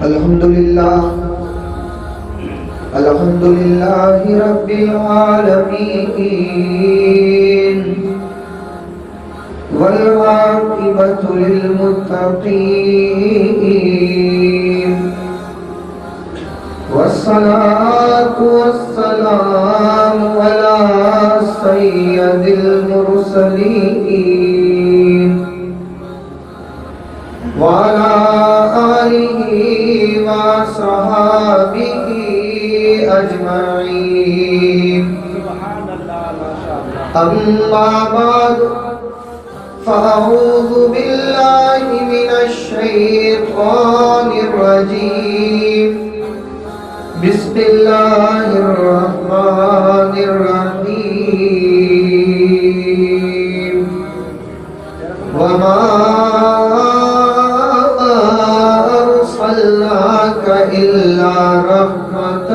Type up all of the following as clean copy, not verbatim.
الحمدللہ رب العالمین والعاقبۃ للمتقین والصلاة والسلام علی سید المرسلین وعلى آلہ وصحابہ اجمعین اما بعد فاعوذ باللہ من الشیطان الرجیم بسم اللہ الرحمن الرحیم وما أرسلناك إلا رحمة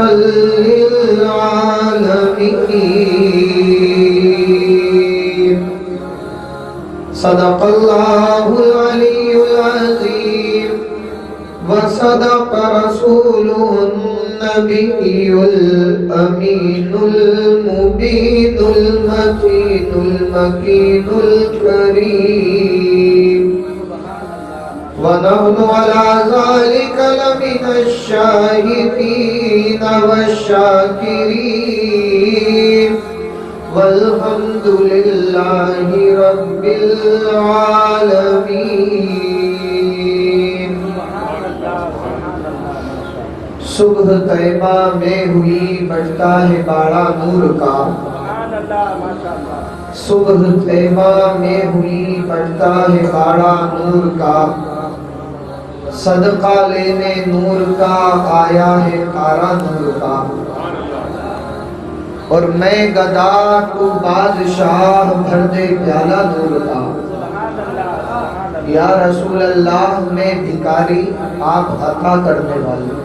للعالمين صدق الله العلي العظيم وصدق رسوله النبي الأمين المبين المتين المكين الكريم ونحن على ذلك لمن الشاهدين والشاكرين والحمد لله رب العالمين صبح طیبہ میں ہوئی بڑھتا ہے باڑا نور کا صبح طیبہ میں ہوئی بڑھتا ہے باڑا نور کا صدقہ لینے نور کا آیا ہے کارا نور کا اور میں گدا تو بادشاہ بھر دے پیالہ نور کا یا رسول اللہ میں بھکاری آپ عطا کرنے والے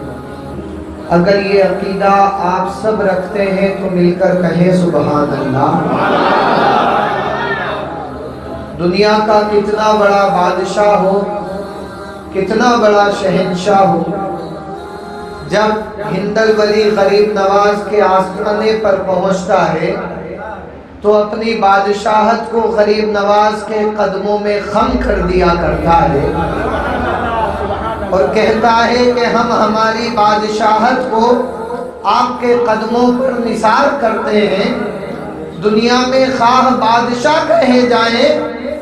اگر یہ عقیدہ آپ سب رکھتے ہیں تو مل کر کہیں سبحان اللہ دنیا کا کتنا بڑا بادشاہ ہو کتنا بڑا شہنشاہ ہو جب ہندل ولی غریب نواز کے آستانے پر پہنچتا ہے تو اپنی بادشاہت کو غریب نواز کے قدموں میں خم کر دیا کرتا ہے اور کہتا ہے کہ ہم ہماری بادشاہت کو آپ کے قدموں پر نثار کرتے ہیں دنیا میں خواہ بادشاہ کہے جائیں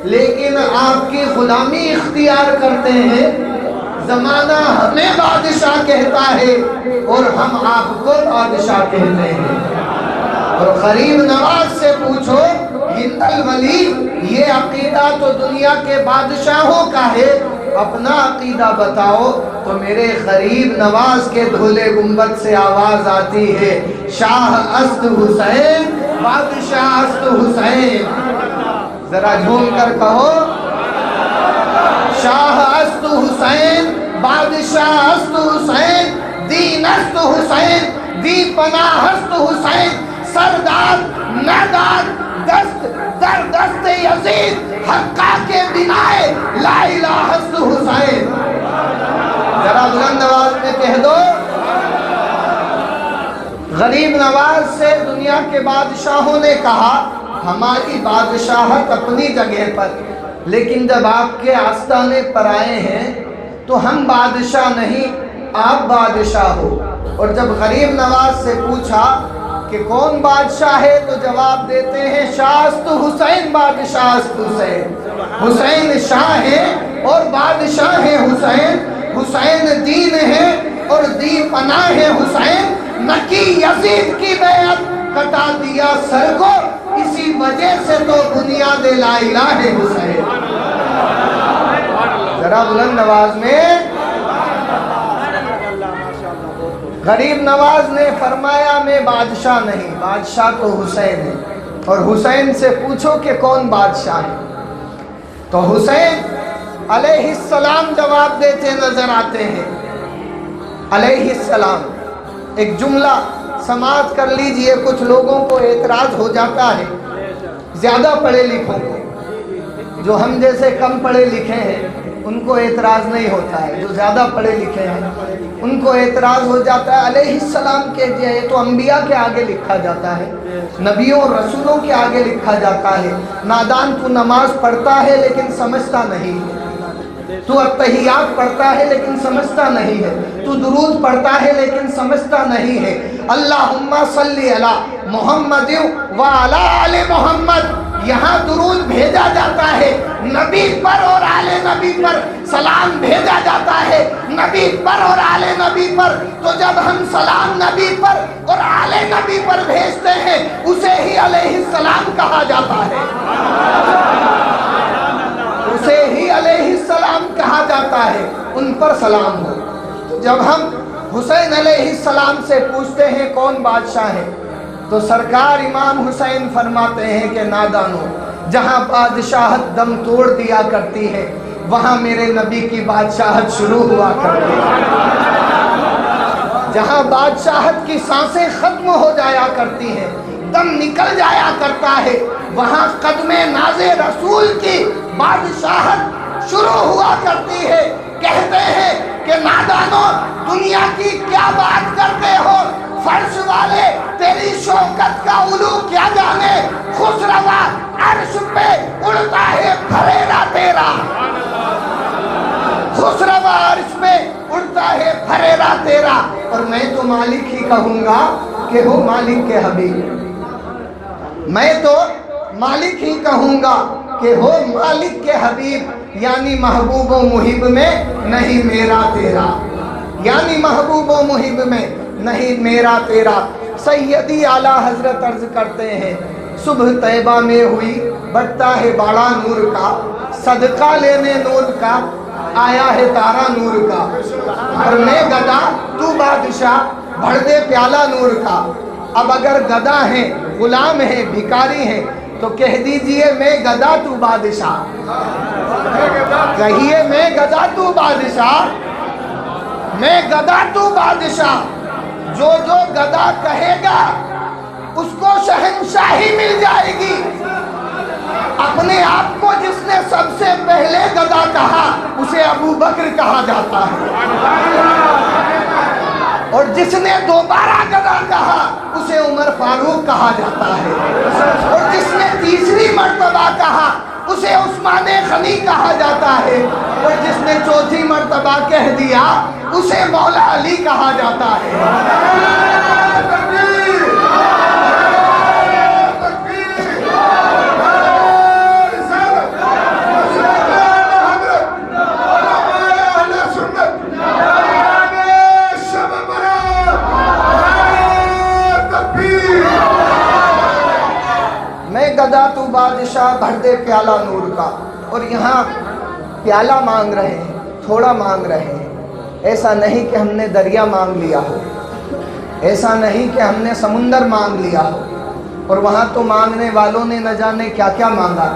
لیکن آپ کی غلامی اختیار کرتے ہیں زمانہ ہمیں بادشاہ کہتا ہے اور ہم آپ کو بادشاہ کہتے ہیں اور غریب نواز سے پوچھو ہندل ولی یہ عقیدہ تو دنیا کے بادشاہوں کا ہے اپنا عقیدہ بتاؤ تو میرے غریب نواز کے دھولے گنبد سے آواز آتی ہے شاہ است حسین بادشاہ است حسین ذرا جھوم کر کہو شاہ است حسین بادشاہ است حسین دین است حسین دی پناہ است حسین سردار نادار دست در دست یزید حقہ کے بنائے لا الہ است حسین ذرا بلند آواز میں کہہ دو غریب نواز سے دنیا کے بادشاہوں نے کہا ہماری بادشاہت اپنی جگہ پر لیکن جب آپ کے آستانے پر آئے ہیں تو ہم بادشاہ نہیں آپ بادشاہ ہو اور جب غریب نواز سے پوچھا کہ کون بادشاہ ہے تو جواب دیتے ہیں شاہ است حسین بادشاہ است حسین حسین شاہ ہے اور بادشاہ ہے حسین حسین دین ہے اور دی پناہ ہے حسین نکی یزید کی بیعت کٹا دیا سر کو اسی وجہ سے تو بنیاد لا الہ حسین ذرا بلند آواز میں غریب نواز نے فرمایا میں بادشاہ نہیں بادشاہ تو حسین ہے اور حسین سے پوچھو کہ کون بادشاہ ہے تو حسین علیہ السلام جواب دیتے نظر آتے ہیں علیہ السلام ایک جملہ سماعت کر لیجئے کچھ لوگوں کو اعتراض ہو جاتا ہے زیادہ پڑھے لکھوں کو جو ہم جیسے کم پڑھے لکھے ہیں ان کو اعتراض نہیں ہوتا ہے، جو زیادہ پڑھے لکھے ہیں ان کو اعتراض ہو جاتا ہے علیہ السلام کے دیا، یہ تو انبیاء کے آگے لکھا جاتا ہے، نبیوں اور رسولوں کے آگے لکھا جاتا ہے۔ نادان تو نماز پڑھتا ہے لیکن سمجھتا نہیں ہے، تو التحیات پڑھتا ہے لیکن سمجھتا نہیں ہے، تو درود پڑھتا ہے لیکن سمجھتا نہیں ہے۔ اللہم صلی علی محمد وعلی آل محمد، یہاں درود بھیجا جاتا ہے نبی پر اور آل نبی پر، سلام بھیجا جاتا ہے نبی پر اور آل نبی پر، تو جب ہم سلام نبی پر اور آل نبی پر بھیجتے ہیں اسے ہی علیہ السلام کہا جاتا ہے، اسے ہی علیہ السلام کہا جاتا ہے، ان پر سلام ہو۔ جب ہم حسین علیہ السلام سے پوچھتے ہیں کون بادشاہ ہے تو سرکار امام حسین فرماتے ہیں کہ نادانو، جہاں بادشاہت دم توڑ دیا کرتی ہے وہاں میرے نبی کی بادشاہت شروع ہوا کرتی ہے، جہاں بادشاہت کی سانسیں ختم ہو جایا کرتی ہیں، دم نکل جایا کرتا ہے، وہاں قدم ناز رسول کی بادشاہت شروع ہوا کرتی ہے۔ کہتے ہیں کہ نادانو دنیا کی کیا بات کرتے ہو، فرش والے تیری شوکت کا علو کیا جانے، خسروا عرش پہ اڑتا ہے پھریرا تیرا، خسروا عرش پہ اڑتا ہے پھریرا تیرا، اور میں تو مالک ہی کہوں گا کہ ہو مالک کے حبیب، میں تو مالک ہی کہوں گا کہ ہو مالک کے حبیب، یعنی محبوب و محب میں نہیں میرا تیرا، یعنی محبوب و محب میں نہیں میرا تیرا۔ سیدی اعلیٰ حضرت عرض کرتے ہیں صبح طیبہ میں ہوئی بڑھتا ہے باڑا نور کا، صدقہ لینے نور کا آیا ہے تارا نور کا، اور میں گدا تو بادشاہ بھر دے پیالہ نور کا۔ اب اگر گدا ہیں، غلام ہیں، بھکاری ہیں تو کہہ دیجئے میں گدا تو بادشاہ، کہیے میں گدا تو بادشاہ، میں گدا تو بادشاہ، جو جو گدا کہے گا اس کو شہنشاہی مل جائے گی۔ اپنے آپ کو جس نے سب سے پہلے گدا کہا اسے ابو بکر کہا جاتا ہے، اور جس نے دوبارہ گدا کہا اسے عمر فاروق کہا جاتا ہے، اور جس نے تیسری مرتبہ کہا اسے عثمان غنی کہا جاتا ہے، اور جس نے چوتھی مرتبہ کہہ دیا اسے مولا علی کہا جاتا ہے۔ گدا تو بادشاہ بھر دے پیالہ نور کا، اور یہاں پیالہ مانگ رہے ہیں، تھوڑا مانگ رہے ہیں، ایسا نہیں کہ ہم نے دریا مانگ لیا ہو، ایسا نہیں کہ ہم نے سمندر مانگ لیا ہو، اور وہاں تو مانگنے والوں نے نہ جانے کیا کیا مانگا،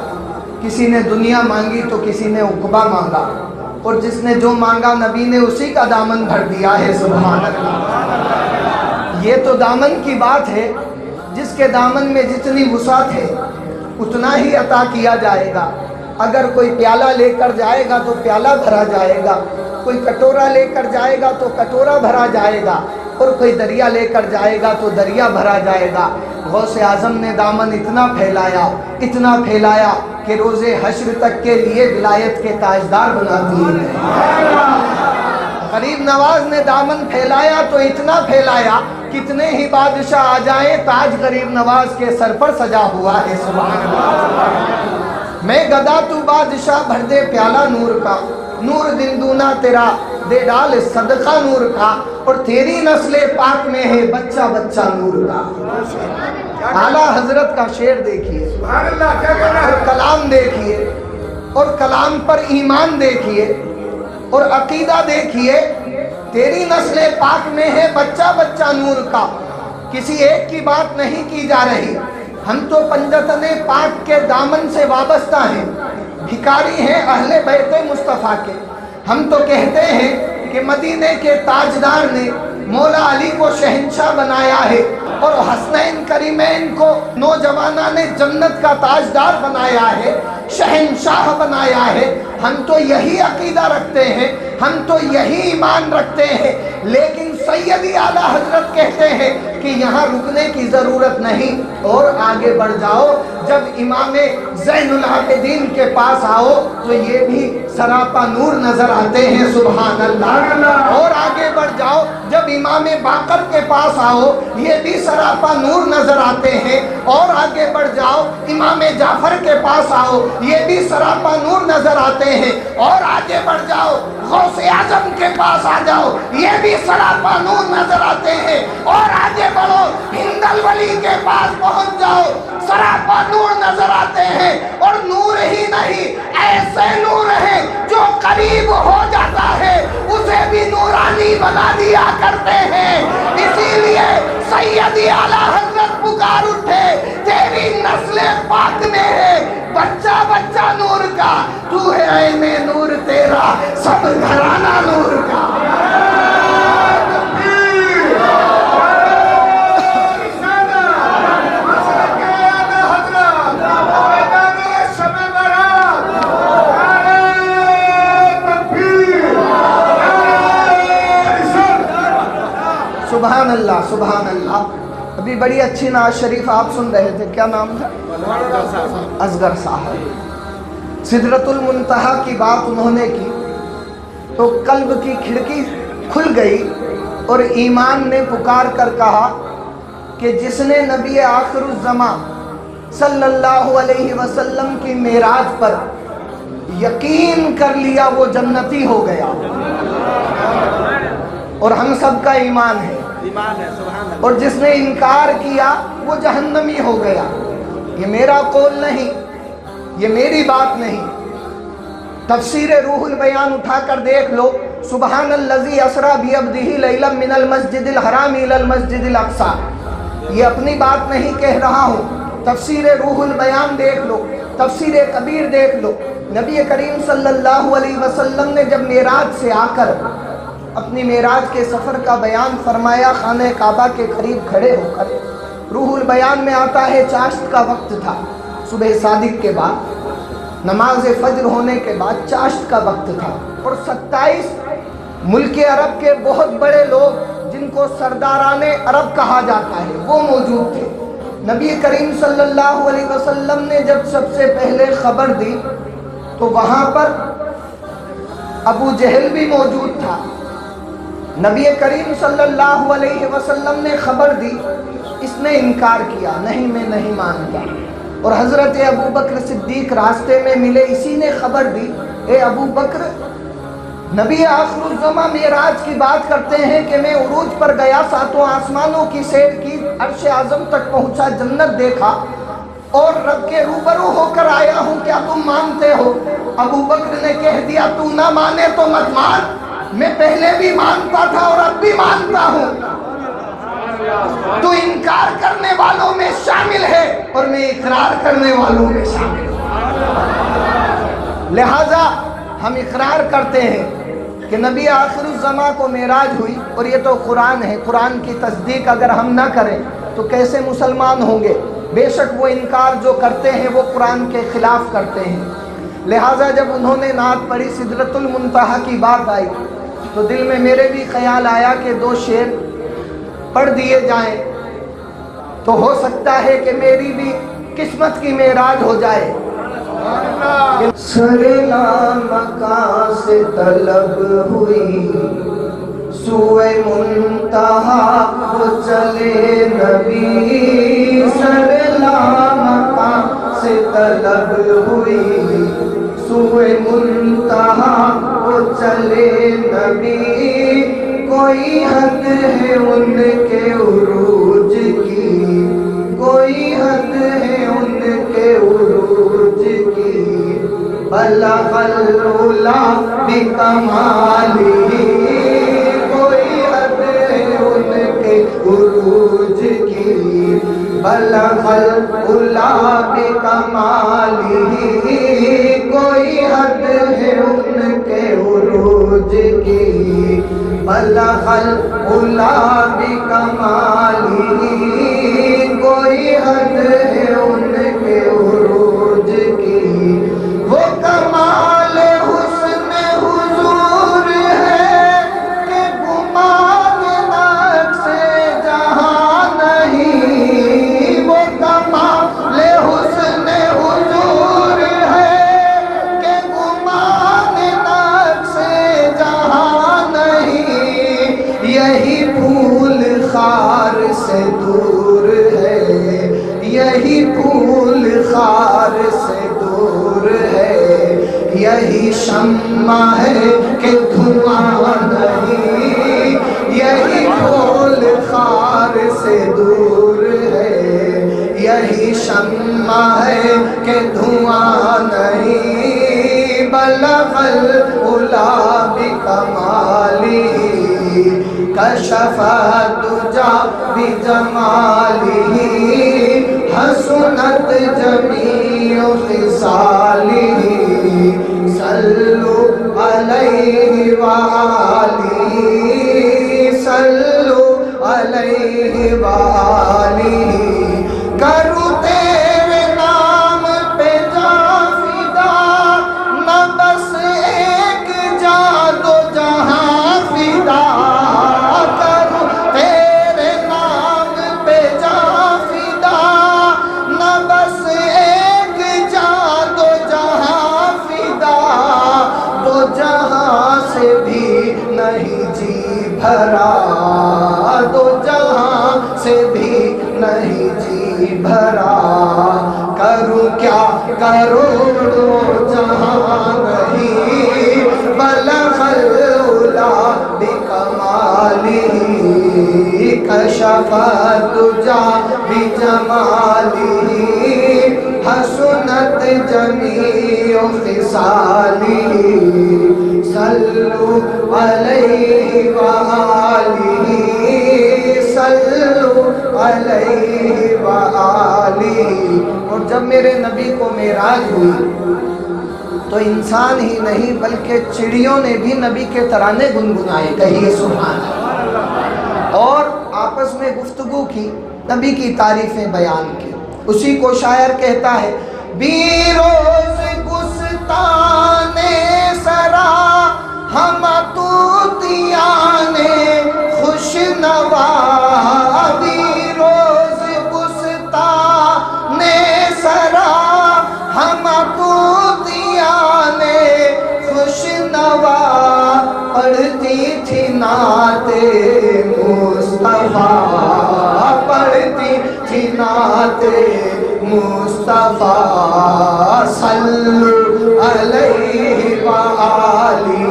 کسی نے دنیا مانگی تو کسی نے عقبہ مانگا، اور جس نے جو مانگا نبی نے اسی کا دامن بھر دیا ہے، سبحان اللہ۔ یہ تو دامن کی بات ہے، جس کے دامن میں جتنی وسعت ہے اتنا ہی عطا کیا جائے گا۔ اگر کوئی پیالہ لے کر جائے گا تو پیالہ بھرا جائے گا، کوئی کٹورا لے کر جائے گا تو کٹورا بھرا جائے گا، اور کوئی دریا لے کر جائے گا تو دریا بھرا جائے گا۔ غوث اعظم نے دامن اتنا پھیلایا کہ روز حشر تک کے لیے ولایت کے تاجدار بنا دیے۔ غریب نواز نے دامن پھیلایا تو اتنا پھیلایا کتنے ہی بادشاہ آ جائیں تاج غریب نواز کے سر پر سجا ہوا ہے، سبحان اللہ۔ میں گدا تو بادشاہ بھر دے پیالہ نور کا، نور دن دونا تیرا دے ڈال صدقہ نور کا، اور تیری نسل پاک میں ہے بچہ بچہ نور کا۔ اعلیٰ حضرت کا شعر دیکھیے، اور کلام دیکھیے، اور کلام پر ایمان دیکھیے، اور عقیدہ دیکھیے۔ تیری نسل پاک میں ہے بچہ بچہ نور کا، کسی ایک کی بات نہیں کی جا رہی، ہم تو پنجتن پاک کے دامن سے وابستہ ہیں، بھکاری ہیں اہل بیت مصطفیٰ کے۔ ہم تو کہتے ہیں کہ مدینے کے تاجدار نے مولا علی کو شہنشاہ بنایا ہے، اور حسنین کریمین کو نوجوانہ نے جنت کا تاجدار بنایا ہے، شہنشاہ بنایا ہے۔ ہم تو یہی عقیدہ رکھتے ہیں، ہم تو یہی ایمان رکھتے ہیں، لیکن سیدی اعلیٰ حضرت کہتے ہیں کہ یہاں رکنے کی ضرورت نہیں، اور آگے بڑھ جاؤ۔ جب امام زین العابدین کے پاس آؤ تو یہ بھی سراپا نور نظر آتے ہیں، سبحان اللہ۔ اور آگے بڑھ جاؤ، جب امام باقر کے پاس آؤ یہ بھی سراپا نور نظر آتے ہیں، اور آگے بڑھ جاؤ امام جعفر کے پاس آؤ یہ بھی سراپا نور نظر آتے ہیں، اور آگے بڑھ جاؤ غوث اعظم کے پاس آ جاؤ یہ بھی سراپا نور نظر آتے ہیں، اور آگے بڑھو ہند الولی کے پاس پہنچ جاؤ سراپا نور نظر آتے ہیں۔ اور نور ہی نہیں، ایسے نور ہیں جو قریب ہو جاتا ہے اسے بھی نورانی بنا دیا کرتے ہیں۔ اسی لیے سیدی اعلیٰ حضرت پکار اٹھے، تیری نسل پاک میں ہے بچہ بچہ نور کا، تو ہے عین نور تیرا سب گھرانہ نور کا۔ سبحان اللہ سبحان اللہ۔ ابھی بڑی اچھی نعت شریف آپ سن رہے تھے، کیا نام تھا؟ اصغر صاحب۔ سدرۃ المنتہا کی بات انہوں نے کی تو قلب کی کھڑکی کھل گئی، اور ایمان نے پکار کر کہا کہ جس نے نبی آخر الزماں صلی اللہ علیہ وسلم کی معراج پر یقین کر لیا وہ جنتی ہو گیا، اور ہم سب کا ایمان ہے، اور جس نے انکار کیا وہ جہنمی ہو گیا۔ یہ میرا قول نہیں، یہ میری بات نہیں، تفسیر روح البیان اٹھا کر دیکھ لو۔ سبحان الذی اسریٰ بعبدہ لیلا من المسجد الحرام الی المسجد الاقصی، یہ اپنی بات نہیں کہہ رہا ہوں، تفسیر روح البیان دیکھ لو، تفسیر کبیر دیکھ لو۔ نبی کریم صلی اللہ علیہ وسلم نے جب معراج سے آ کر اپنی معراج کے سفر کا بیان فرمایا، خانہ کعبہ کے قریب کھڑے ہو کر، روح البیان میں آتا ہے چاشت کا وقت تھا، صبح صادق کے بعد، نماز فجر ہونے کے بعد چاشت کا وقت تھا، اور 27 ملک عرب کے بہت بڑے لوگ جن کو سرداران عرب کہا جاتا ہے وہ موجود تھے۔ نبی کریم صلی اللہ علیہ وسلم نے جب سب سے پہلے خبر دی تو وہاں پر ابو جہل بھی موجود تھا۔ نبی کریم صلی اللہ علیہ وسلم نے خبر دی، اس نے انکار کیا، نہیں میں نہیں مانتا، اور حضرت ابو بکر صدیق راستے میں ملے، اسی نے خبر دی، اے ابو بکر، نبی آخر الزماں معراج کی بات کرتے ہیں کہ میں عروج پر گیا، ساتوں آسمانوں کی سیر کی، عرش اعظم تک پہنچا، جنت دیکھا، اور رب کے روبرو ہو کر آیا ہوں، کیا تم مانتے ہو؟ ابو بکر نے کہہ دیا تو نہ مانے تو مت مان، میں پہلے بھی مانتا تھا اور اب بھی مانتا ہوں، تو انکار کرنے والوں میں شامل ہے اور میں اقرار کرنے والوں میں شامل ہوں۔ لہٰذا ہم اقرار کرتے ہیں کہ نبی آخر الزماں کو معراج ہوئی، اور یہ تو قرآن ہے، قرآن کی تصدیق اگر ہم نہ کریں تو کیسے مسلمان ہوں گے؟ بے شک وہ انکار جو کرتے ہیں وہ قرآن کے خلاف کرتے ہیں۔ لہٰذا جب انہوں نے نعت پڑھی، سدرۃ المنتہا کی بات آئی تو دل میں میرے بھی خیال آیا کہ 2 شعر پڑھ دیے جائیں تو ہو سکتا ہے کہ میری بھی قسمت کی معراج ہو جائے۔ سرلا مکان سے طلب ہوئی سوئے منتہا وہ چلے نبی، سرلا مکان سے طلب ہوئی سوئے منتہا وہ چلے نبی، کوئی حد ہے ان کے عروج کی، کوئی حد ہے ان کے عروج کی، بلغ العلا بکمالہ، کوئی حد ہے ان کے عروج کی، بلغ العلا بکمالہ، کوئی حد ہے ان کے عروج کی بلغ العلا بکمالہ کوئی حد ہے ان کے عروج کی وہ کمال حسن حضور ہے کہ گمان نقش جہاں نہیں وہ کمال حسن حضور ہے کہ گمان نقش جہاں نہیں یہی پھول خار سے دور ہے یہی پھول خار سے دور ہے یہی شمع ہے کہ دھواں نہیں یہی پھول خار سے دور ہے یہی شمع ہے کہ دھواں نہیں بلغ العلا بکمالہ کشف الدجی بجمالہ حسنت جمیع خصالہ صلوا علیہ وآلہ صلوا علیہ وآلہ کروں تیرے نام پہ جاں فدا نہ بس ایک جاں دو جہاں فدا کروں تیرے نام پہ جاں فدا نہ بس ایک جاں دو جہاں فدا دو جہاں سے بھی نہیں جی بھرا دو جہاں سے بھی نہیں جی بھرا کروں کیا کروڑوں جہاں نہیں بلغ العلا بکمالہ کشف الدجی بجمالہ حسنت جمیع خصالہ صلوا علیہ وآلہ صلوا علیہ وآلہ اور جب میرے نبی کو معراج ہوئی تو انسان ہی نہیں بلکہ چڑیوں نے بھی نبی کے ترانے گنگنائے کہیے سبحان اللہ اور آپس میں گفتگو کی نبی کی تعریفیں بیان کی اسی کو شاعر کہتا ہے بیروز گستان سرا ہم طوطیان خوش نوا بیروز گستان سرا ہم طوطیان خوش نوا پڑھتی تھی نعت مصطفیٰ پڑھتی تھی نعت مصطفیٰ صلوا علیہ وآلہ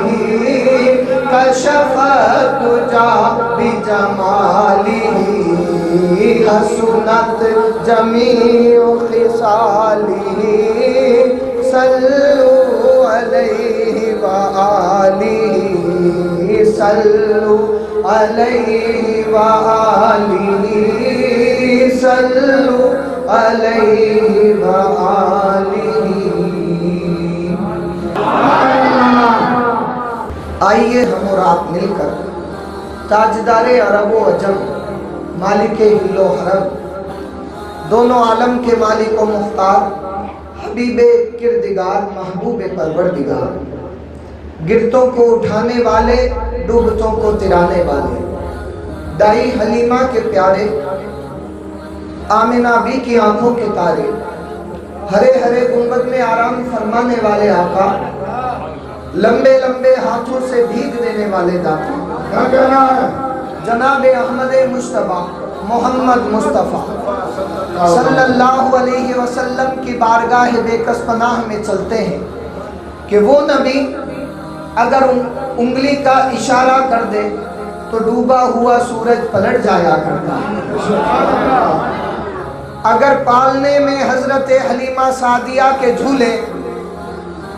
کشف الدجی بجمالہ حسنت جمیع خصالہ صلوا علیہ وآلہ صلوا علیہ وآلہ صلوا علیہ وآلہ آئیے ہم اور آپ مل کر تاجدار عرب و عجم مالک ہل و حرم دونوں عالم کے مالک و مختار حبیب کردگار محبوب پروردگار گرتوں کو اٹھانے والے ڈوبتوں کو ترانے والے دائی حلیمہ کے پیارے آمنہ بی کی آنکھوں کے تارے ہرے ہرے گنبد میں آرام فرمانے والے آقا لمبے لمبے ہاتھوں سے بھیگ دینے والے داتا جناب احمد مصطفیٰ محمد مصطفیٰ صلی اللہ علیہ وسلم کی بارگاہ بے کس پناہ میں چلتے ہیں کہ وہ نبی اگر انگلی کا اشارہ کر دے تو ڈوبا ہوا سورج پلٹ جایا کرتا ہے اگر پالنے میں حضرت حلیمہ سعدیہ کے جھولے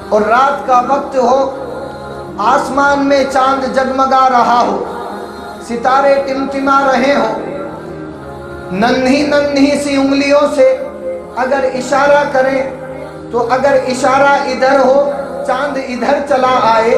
اور رات کا وقت ہو آسمان میں چاند جگمگا رہا ہو ستارے ٹمٹما رہے ہوں ننھی ننھی سی انگلیوں سے اگر اشارہ کریں تو اگر اشارہ ادھر ہو چاند ادھر چلا آئے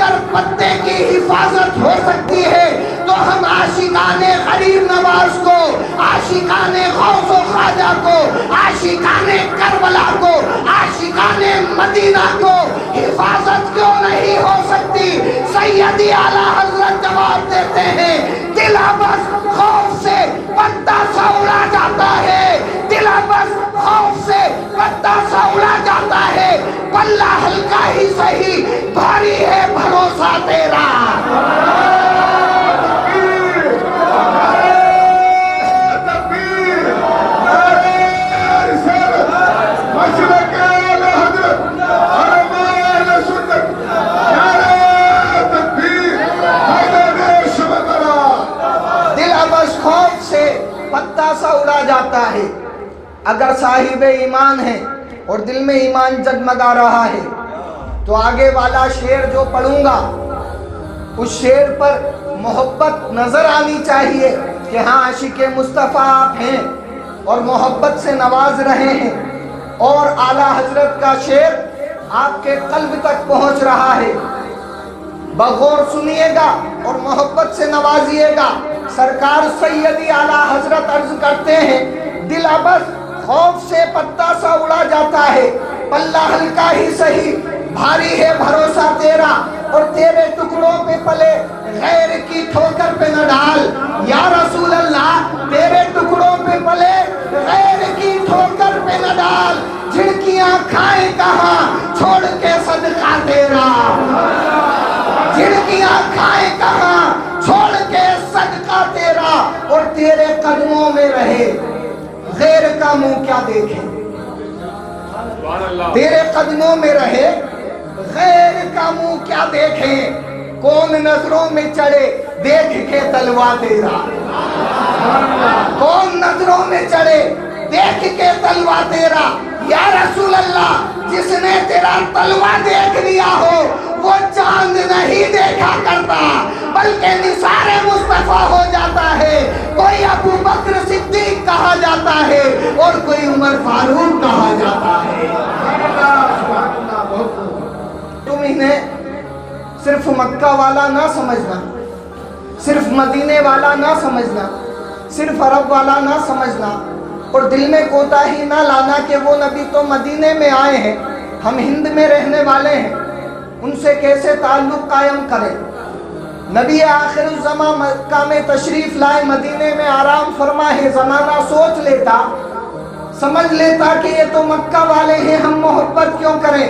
اگر پتے کی حفاظت ہو سکتی ہے تو ہم عاشقان غریب نواز کو، عاشقان غوث و خواجہ کو، عاشقان کربلا کو، عاشقان مدینہ کو حفاظت کیوں نہیں ہو سکتی؟ سیدی اعلیٰ حضرت جواب دیتے ہیں، دل بس خوف سے پتا سا اڑا جاتا ہے، دل بس خوف سے پتا سا اڑا جاتا ہے، پلہ ہلکا ہی سہی بھاری ہے بھروسہ تیرا۔ پتا سا اڑا جاتا ہے۔ اگر صاحب ایمان ہے اور دل میں ایمان جگمگا رہا ہے تو آگے والا شعر جو پڑھوں گا اس شعر پر محبت نظر آنی چاہیے کہ ہاں عاشق مصطفیٰ آپ ہیں اور محبت سے نواز رہے ہیں، اور اعلیٰ حضرت کا شعر آپ کے قلب تک پہنچ رہا ہے۔ بغور سنیے گا اور محبت سے نوازیے گا۔ سرکار سیدی اعلیٰ حضرت عرض کرتے ہیں، دل ابس خوف سے پتا سا اڑا جاتا ہے، پلہ ہلکا ہی سہی بھاری ہے بھروسہ تیرا، اور تیرے ٹکڑوں پہ پلے غیر کی ٹھوکر پہ نہ ڈال۔ یا رسول اللہ تیرے ٹکڑوں پہ پلے غیر کی ٹھوکر پہ نہ ڈال، جھڑکیاں کھائیں کہاں چھوڑ کے صدقہ تیرا، جھڑکیاں کھائیں کہاں چھوڑ کے صدقہ تیرا، اور تیرے قدموں میں رہے غیر کا منہ کیا دیکھیں، تیرے قدموں میں رہے غیر کا منہ کیا دیکھیں، کون نظروں میں چڑھے دیکھ کے تلوا تیرا، کون نظروں میں چڑھے دیکھ کے تلوا تیرا۔ یا رسول اللہ جس نے تیرا تلوا دیکھ لیا ہو وہ چاند نہیں دیکھا کرتا بلکہ نثار مصطفیٰ ہو جاتا ہے، کوئی ابو بکر صدیق کہا جاتا ہے اور کوئی عمر فاروق کہا جاتا ہے۔ تم انہیں صرف مکہ والا نہ سمجھنا، صرف مدینے والا نہ سمجھنا، صرف عرب والا نہ سمجھنا، اور دل میں کوتاہی نہ لانا کہ وہ نبی تو مدینے میں آئے ہیں، ہم ہند میں رہنے والے ہیں، ان سے کیسے تعلق قائم کریں۔ نبی آخر الزمان مکہ میں تشریف لائے، مدینے میں آرام فرما ہے، زمانہ سوچ لیتا، سمجھ لیتا کہ یہ تو مکہ والے ہیں، ہم محبت کیوں کریں۔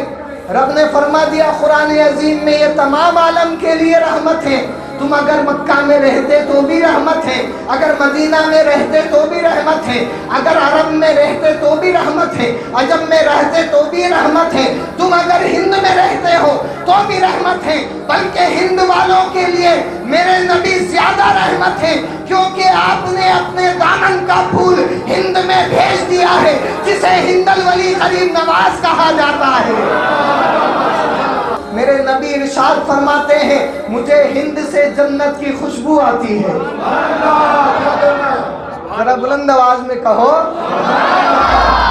رب نے فرما دیا قرآن عظیم میں، یہ تمام عالم کے لیے رحمت ہے، تم اگر مکہ میں رہتے تو بھی رحمت ہے، اگر مدینہ میں رہتے تو بھی رحمت ہے، اگر عرب میں رہتے تو بھی رحمت ہے، عجم میں رہتے تو بھی رحمت ہے، تم اگر ہند میں رہتے ہو تو بھی رحمت ہے، بلکہ ہند والوں کے لیے میرے نبی زیادہ رحمت ہے، کیونکہ آپ نے اپنے دامن کا پھول ہند میں بھیج دیا ہے جسے ہند الولی غریب نواز کہا جاتا ہے۔ میرے نبی ارشاد فرماتے ہیں، مجھے ہند سے جنت کی خوشبو آتی ہے۔ ذرا بلند آواز میں کہو،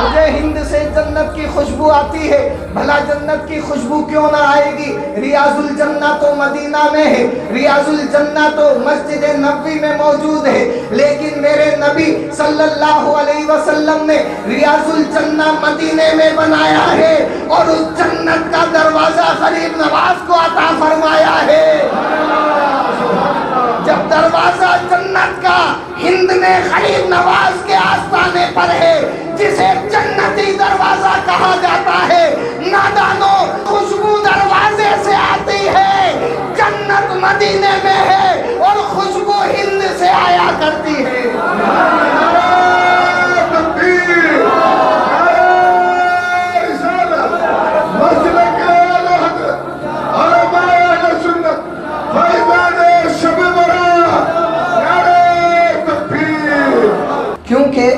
مجھے ہند سے جنت کی خوشبو آتی ہے۔ بھلا جنت کی خوشبو کیوں نہ آئے گی؟ ریاض الجنہ تو مدینہ میں ہے، ریاض الجنہ تو مسجد نبوی میں موجود ہے، لیکن میرے نبی صلی اللہ علیہ وسلم نے ریاض الجنہ مدینے میں بنایا ہے، اور اس جنت کا دروازہ غریب نواز کو عطا فرمایا ہے۔ جب دروازہ جنت کا ہند میں غریب نواز کے آستانے پر ہے، جسے جنتی دروازہ کہا جاتا ہے، نادانو خوشبو دروازے سے آتی ہے، جنت مدینے میں ہے اور خوشبو ہند سے آیا کرتی ہے۔ کیونکہ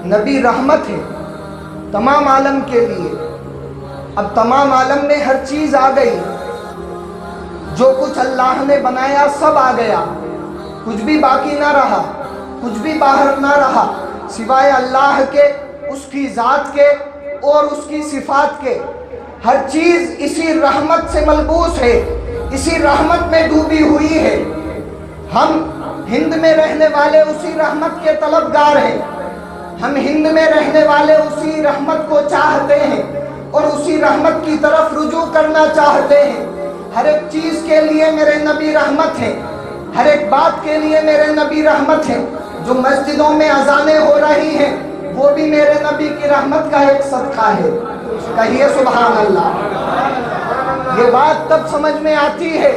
نبی رحمت ہے تمام عالم کے لیے۔ اب تمام عالم میں ہر چیز آ گئی، جو کچھ اللہ نے بنایا سب آ گیا، کچھ بھی باقی نہ رہا، کچھ بھی باہر نہ رہا، سوائے اللہ کے، اس کی ذات کے اور اس کی صفات کے۔ ہر چیز اسی رحمت سے ملبوس ہے۔ اسی رحمت میں ڈوبی ہوئی ہے. ہم ہند میں رہنے والے اسی رحمت کے طلبگار ہیں. ہم ہند میں رہنے والے اسی رحمت کو چاہتے ہیں اور اسی رحمت کی طرف رجوع کرنا چاہتے ہیں. ہر ایک چیز کے لیے میرے نبی رحمت ہیں. ہر ایک بات کے لیے میرے نبی رحمت ہیں. جو مسجدوں میں اذانیں ہو رہی ہیں وہ بھی میرے نبی کی رحمت کا ایک صدقہ ہے. کہیے سبحان اللہ. یہ بات تب سمجھ میں آتی ہے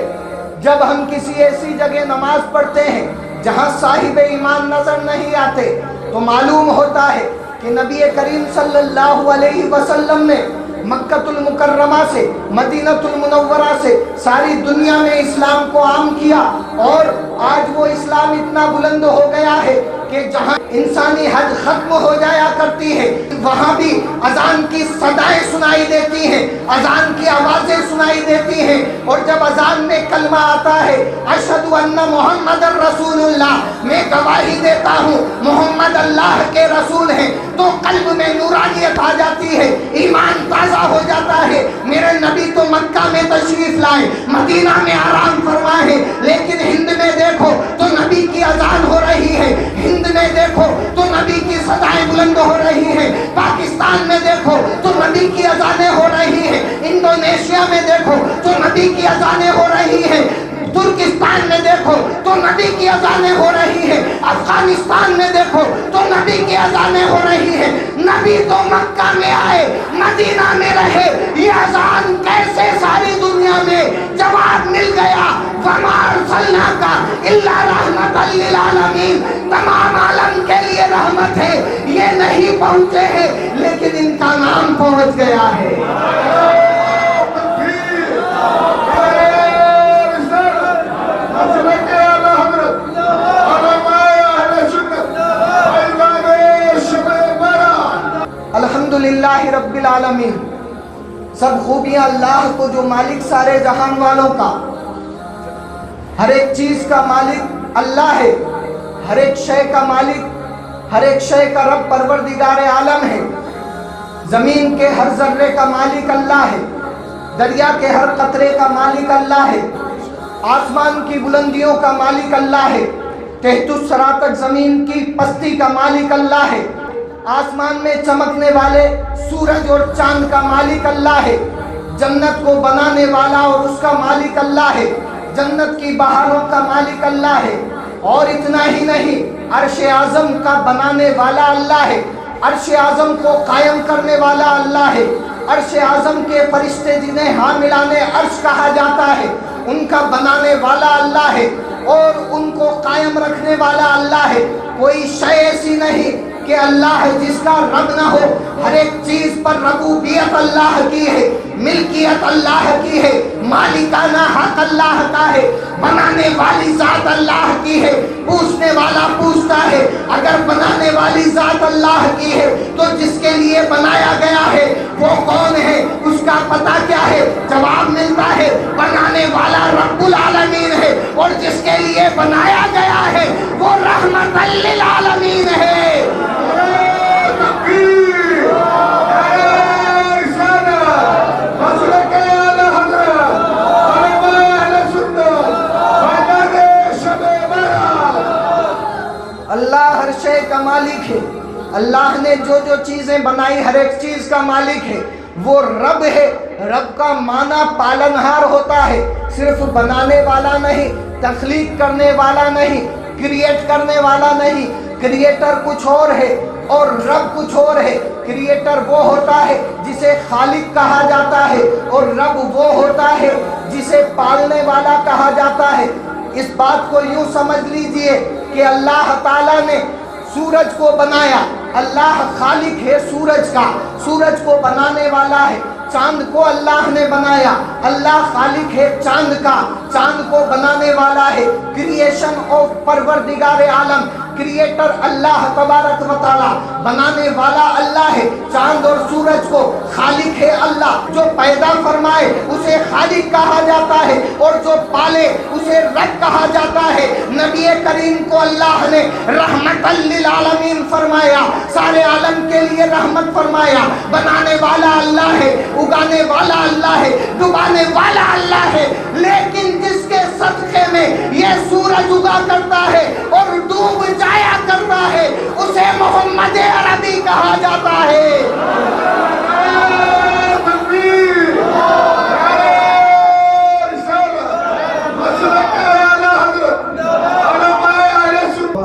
جب ہم کسی ایسی جگہ نماز پڑھتے ہیں جہاں صاحب ایمان نظر نہیں آتے تو معلوم ہوتا ہے کہ نبی کریم صلی اللہ علیہ وسلم نے مکہ المکرمہ سے مدینہ المنورہ سے ساری دنیا میں اسلام کو عام کیا. اور آج وہ اسلام اتنا بلند ہو گیا ہے کہ جہاں انسانی حد ختم ہو جایا کرتی ہے وہاں بھی اذان کی صدائیں سنائی دیتی ہیں, اذان کی آوازیں سنائی دیتی ہیں. اور جب اذان میں کلمہ آتا ہے اشہد ان محمد رسول اللہ, میں گواہی دیتا ہوں محمد اللہ کے رسول ہیں, تو قلب میں نورانیت آ جاتی ہے, ایمان تازہ ہو جاتا ہے. میرے نبی تو مکہ میں تشریف لائے, مدینہ میں آرام فرمائے, لیکن ہند میں دیکھو تو نبی کی اذان ہو رہی ہے, ہند میں دیکھو تو نبی کی صدائیں بلند ہو رہی ہیں, پاکستان میں دیکھو تو نبی کی اذانیں ہو رہی ہیں, انڈونیشیا میں دیکھو تو نبی کی اذانیں ہو رہی ہیں, ترکستان میں دیکھو تو نبی کی اذانیں ہو رہی ہیں, افغانستان میں دیکھو تو نبی کی اذانیں ہو رہی ہیں. نبی تو مکہ میں آئے, مدینہ میں رہے, یہ اذان کیسے ساری دنیا میں جواب مل گیا؟ وَمَا أَرْسَلْنَاكَ إِلَّا رَحْمَةً لِّلْعَالَمِينَ, تمام عالم کے لیے رحمت ہے. یہ نہیں پہنچے ہیں لیکن ان کا نام پہنچ گیا ہے. الحمدللہ رب العالمین. سب خوبیاں اللہ کو جو مالک سارے جہان والوں کا, ہر ایک چیز کا مالک اللہ ہے, ہر ایک شے کا مالک, ہر ایک شے کا رب پروردگار عالم ہے. زمین کے ہر ذرے کا مالک اللہ ہے, دریا کے ہر قطرے کا مالک اللہ ہے, آسمان کی بلندیوں کا مالک اللہ ہے, تحت الثری تک زمین کی پستی کا مالک اللہ ہے, آسمان میں چمکنے والے سورج اور چاند کا مالک اللہ ہے, جنت کو بنانے والا اور اس کا مالک اللہ ہے, جنت کی بہاروں کا مالک اللہ ہے. اور اتنا ہی نہیں, عرش اعظم کا بنانے والا اللہ ہے, عرش اعظم کو قائم کرنے والا اللہ ہے, عرش اعظم کے فرشتے جنہیں حاملان عرش کہا جاتا ہے ان کا بنانے والا اللہ ہے اور ان کو قائم رکھنے والا اللہ ہے. کوئی شے ایسی نہیں کہ اللہ جس کا رب نہ ہو. ہر ایک چیز پر ربوبیت اللہ کی ہے, ملکیت اللہ کی ہے, مالکانہ حق اللہ کا ہے, بنانے والی ذات اللہ کی ہے, پوچھنے والا پوچھتا ہے. اگر بنانے والی ذات اللہ کی ہے تو جس کے لیے بنایا گیا ہے وہ کون ہے, اس کا پتہ کیا ہے؟ جواب ملتا ہے بنانے والا رب العالمین ہے, اور جس کے لیے بنایا گیا ہے وہ رحمت للعالمین ہے. اللہ ہر شے کا مالک ہے. اللہ نے جو جو چیزیں بنائی ہر ایک چیز کا مالک ہے. وہ رب ہے. رب کا معنی پالنہار ہوتا ہے, صرف بنانے والا نہیں, تخلیق کرنے والا نہیں, کریٹ کرنے والا نہیں. کریٹر کچھ اور ہے اور رب کچھ اور ہے. کریٹر وہ ہوتا ہے جسے خالق کہا جاتا ہے اور رب وہ ہوتا ہے جسے پالنے والا کہا جاتا ہے. اس بات کو یوں سمجھ لیجئے کہ اللہ تعالیٰ نے سورج کو بنایا, اللہ خالق ہے سورج کا, سورج کو بنانے والا ہے. چاند کو اللہ نے بنایا, اللہ خالق ہے چاند کا, چاند کو بنانے والا ہے. کریشن آف پروردگار عالم, کریٹر اللہ تبارک و تعالی، بنانے والا اللہ ہے۔ چاند اور سورج کو خالق ہے اللہ، جو پیدا فرمائے اسے خالق کہا جاتا ہے، اور جو پالے اسے رب کہا جاتا ہے۔ نبی کریم کو اللہ نے رحمت للعالمین فرمایا، سارے عالم کے لیے رحمت فرمایا۔ بنانے والا اللہ ہے، اگانے والا اللہ ہے، ڈبانے والا اللہ ہے، لیکن جس کے صدقے میں یہ سورج اگا کرتا ہے اور ڈوب جایا کرتا ہے اسے محمد عربی کہا جاتا ہے۔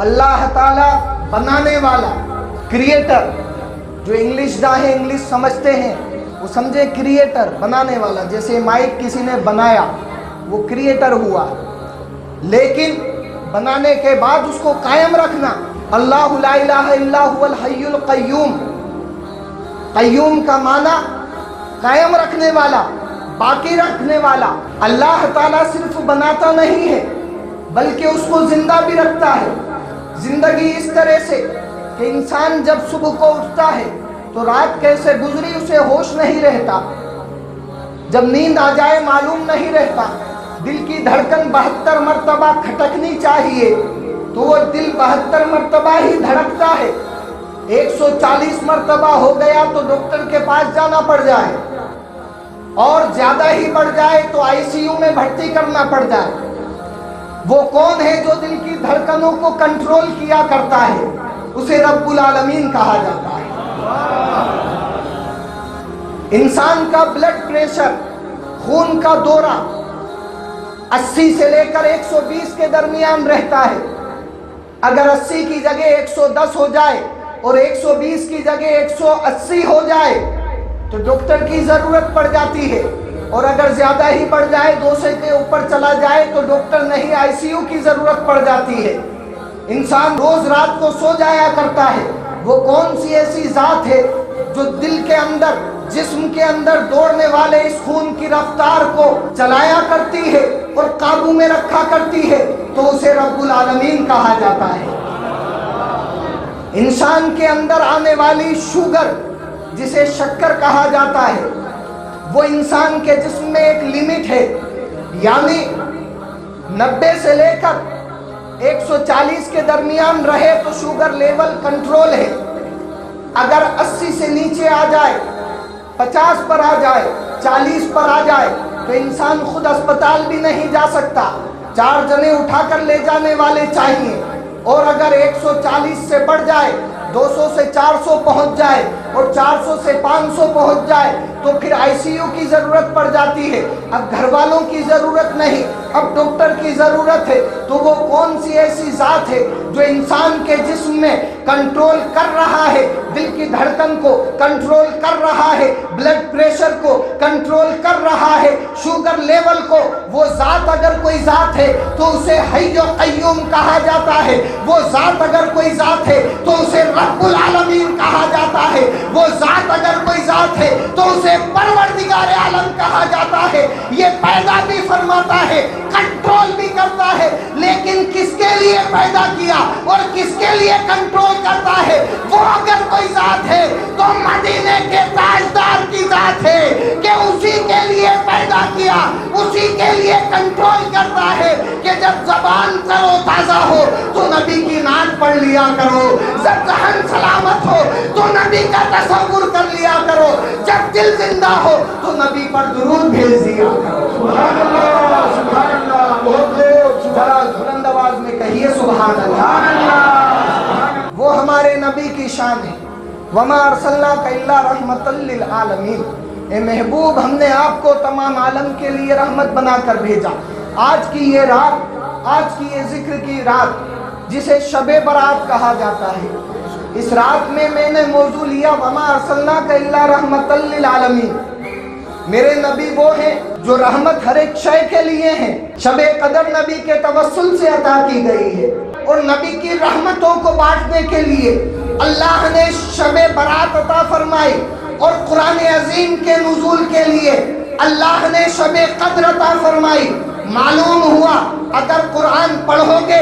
اللہ تعالی بنانے والا، کریٹر، جو انگلش داں انگلش سمجھتے ہیں وہ سمجھے کریٹر، بنانے والا، جیسے مائک کسی نے بنایا وہ کریٹر ہوا، لیکن بنانے کے بعد اس کو قائم رکھنا۔ اللہ لا الہ الا هو الحی القیوم، قیوم کا معنی قائم رکھنے والا، باقی رکھنے والا۔ اللہ تعالیٰ صرف بناتا نہیں ہے بلکہ اس کو زندہ بھی رکھتا ہے۔ زندگی اس طرح سے کہ انسان جب صبح کو اٹھتا ہے تو رات کیسے گزری اسے ہوش نہیں رہتا، جب نیند آ جائے معلوم نہیں رہتا، دل کی دھڑکن 72 مرتبہ کھٹکنی چاہیے تو وہ دل 72 مرتبہ ہی دھڑکتا ہے۔ 140 مرتبہ ہو گیا تو ڈاکٹر کے پاس جانا پڑ جائے، اور زیادہ ہی بڑھ جائے تو آئی سی یو میں بھرتی کرنا پڑ جائے۔ وہ کون ہے جو دل کی دھڑکنوں کو کنٹرول کیا کرتا ہے؟ اسے رب العالمین کہا جاتا ہے۔ انسان کا بلڈ پریشر، خون کا دورہ 80 سے لے کر 120 کے درمیان رہتا ہے۔ اگر 80 کی جگہ 110 ہو جائے اور 120 کی جگہ 180 ہو جائے تو ڈاکٹر کی ضرورت پڑ جاتی ہے، اور اگر زیادہ ہی بڑھ جائے 200 کے اوپر چلا جائے تو ڈاکٹر نہیں، آئی سی یو کی ضرورت پڑ جاتی ہے۔ انسان روز رات کو سو جایا کرتا ہے۔ وہ کون سی ایسی ذات ہے جو دل کے اندر، جسم کے اندر دوڑنے والے اس خون کی رفتار کو چلایا کرتی ہے اور قابو میں رکھا کرتی ہے؟ تو اسے رب العالمین کہا جاتا ہے۔ انسان کے اندر آنے والی شوگر، جسے شکر کہا جاتا ہے، وہ انسان کے جسم میں ایک لیمٹ ہے، یعنی 90 سے لے کر 140 کے درمیان رہے تو شوگر لیول کنٹرول ہے۔ اگر 80 سے نیچے آ جائے، 50 پر آ جائے، 40 پر آ جائے تو انسان خود اسپتال بھی نہیں جا سکتا، 4 جنے اٹھا کر لے جانے والے چاہیے۔ اور اگر 140 سے بڑھ جائے، 200 سے 400 پہنچ جائے اور 400 سے 500 پہنچ جائے تو پھر آئی سی یو کی ضرورت پڑ جاتی ہے۔ اب گھر والوں کی ضرورت نہیں، اب ڈاکٹر کی ضرورت ہے۔ تو وہ کون سی ایسی ذات ہے جو انسان کے جسم میں کنٹرول کر رہا ہے، دل کی دھڑکن کو کنٹرول کر رہا ہے، بلڈ پریشر کو کنٹرول کر رہا ہے، شوگر لیول کو؟ وہ ذات اگر کوئی ذات ہے تو اسے حی و قیوم کہا جاتا ہے۔ وہ ذات اگر کوئی ذات ہے تو اسے رب العالمین کہا جاتا ہے۔ وہ ذات اگر کوئی ذات ہے تو اسے پروردگار عالم کہا جاتا ہے۔ یہ پیدا بھی فرماتا ہے، کنٹرول بھی کرتا ہے، لیکن کس کے لیے پیدا کیا اور کس کے لیے کنٹرول کرتا ہے؟ وہ اگر کوئی ذات ہے تو مدینے کے تاجدار کی ذات ہے کہ اسی کے لیے پیدا کیا، اسی کے لیے کنٹرول کرتا ہے کہ جب زبان تر و تازہ ہو تو نبی کی نعت پڑھ لیا کرو، جب ذہن سلامت ہو تو نبی کا تصور کر لیا کرو، جب دل زندہ ہو تو نبی پر درود بھیج دیا کرو۔ سبحان اللہ، سبحان اللہ، بہت ذرا بلند آواز میں کہیے سبحان اللہ۔ وہ ہمارے نبی کی شان ہے، وما ارسلناک الا رحمۃ للعالمین۔ اے محبوب، ہم نے آپ کو تمام عالم کے لیے رحمت بنا کر بھیجا۔ آج کی یہ رات، آج کی یہ ذکر کی رات جسے شب برات کہا جاتا ہے، اس رات میں نے موضوع لیا وما ارسلناک الا رحمۃ للعالمین۔ میرے نبی وہ ہیں جو رحمت ہر ایک شے کے لیے ہیں۔ شب قدر نبی کے توسل سے عطا کی گئی ہے، اور نبی کی رحمتوں کو بانٹنے کے لیے اللہ نے شب برات عطا فرمائی، اور قرآن عظیم کے نزول کے لیے اللہ نے شب قدر عطا فرمائی۔ معلوم ہوا اگر قرآن پڑھو گے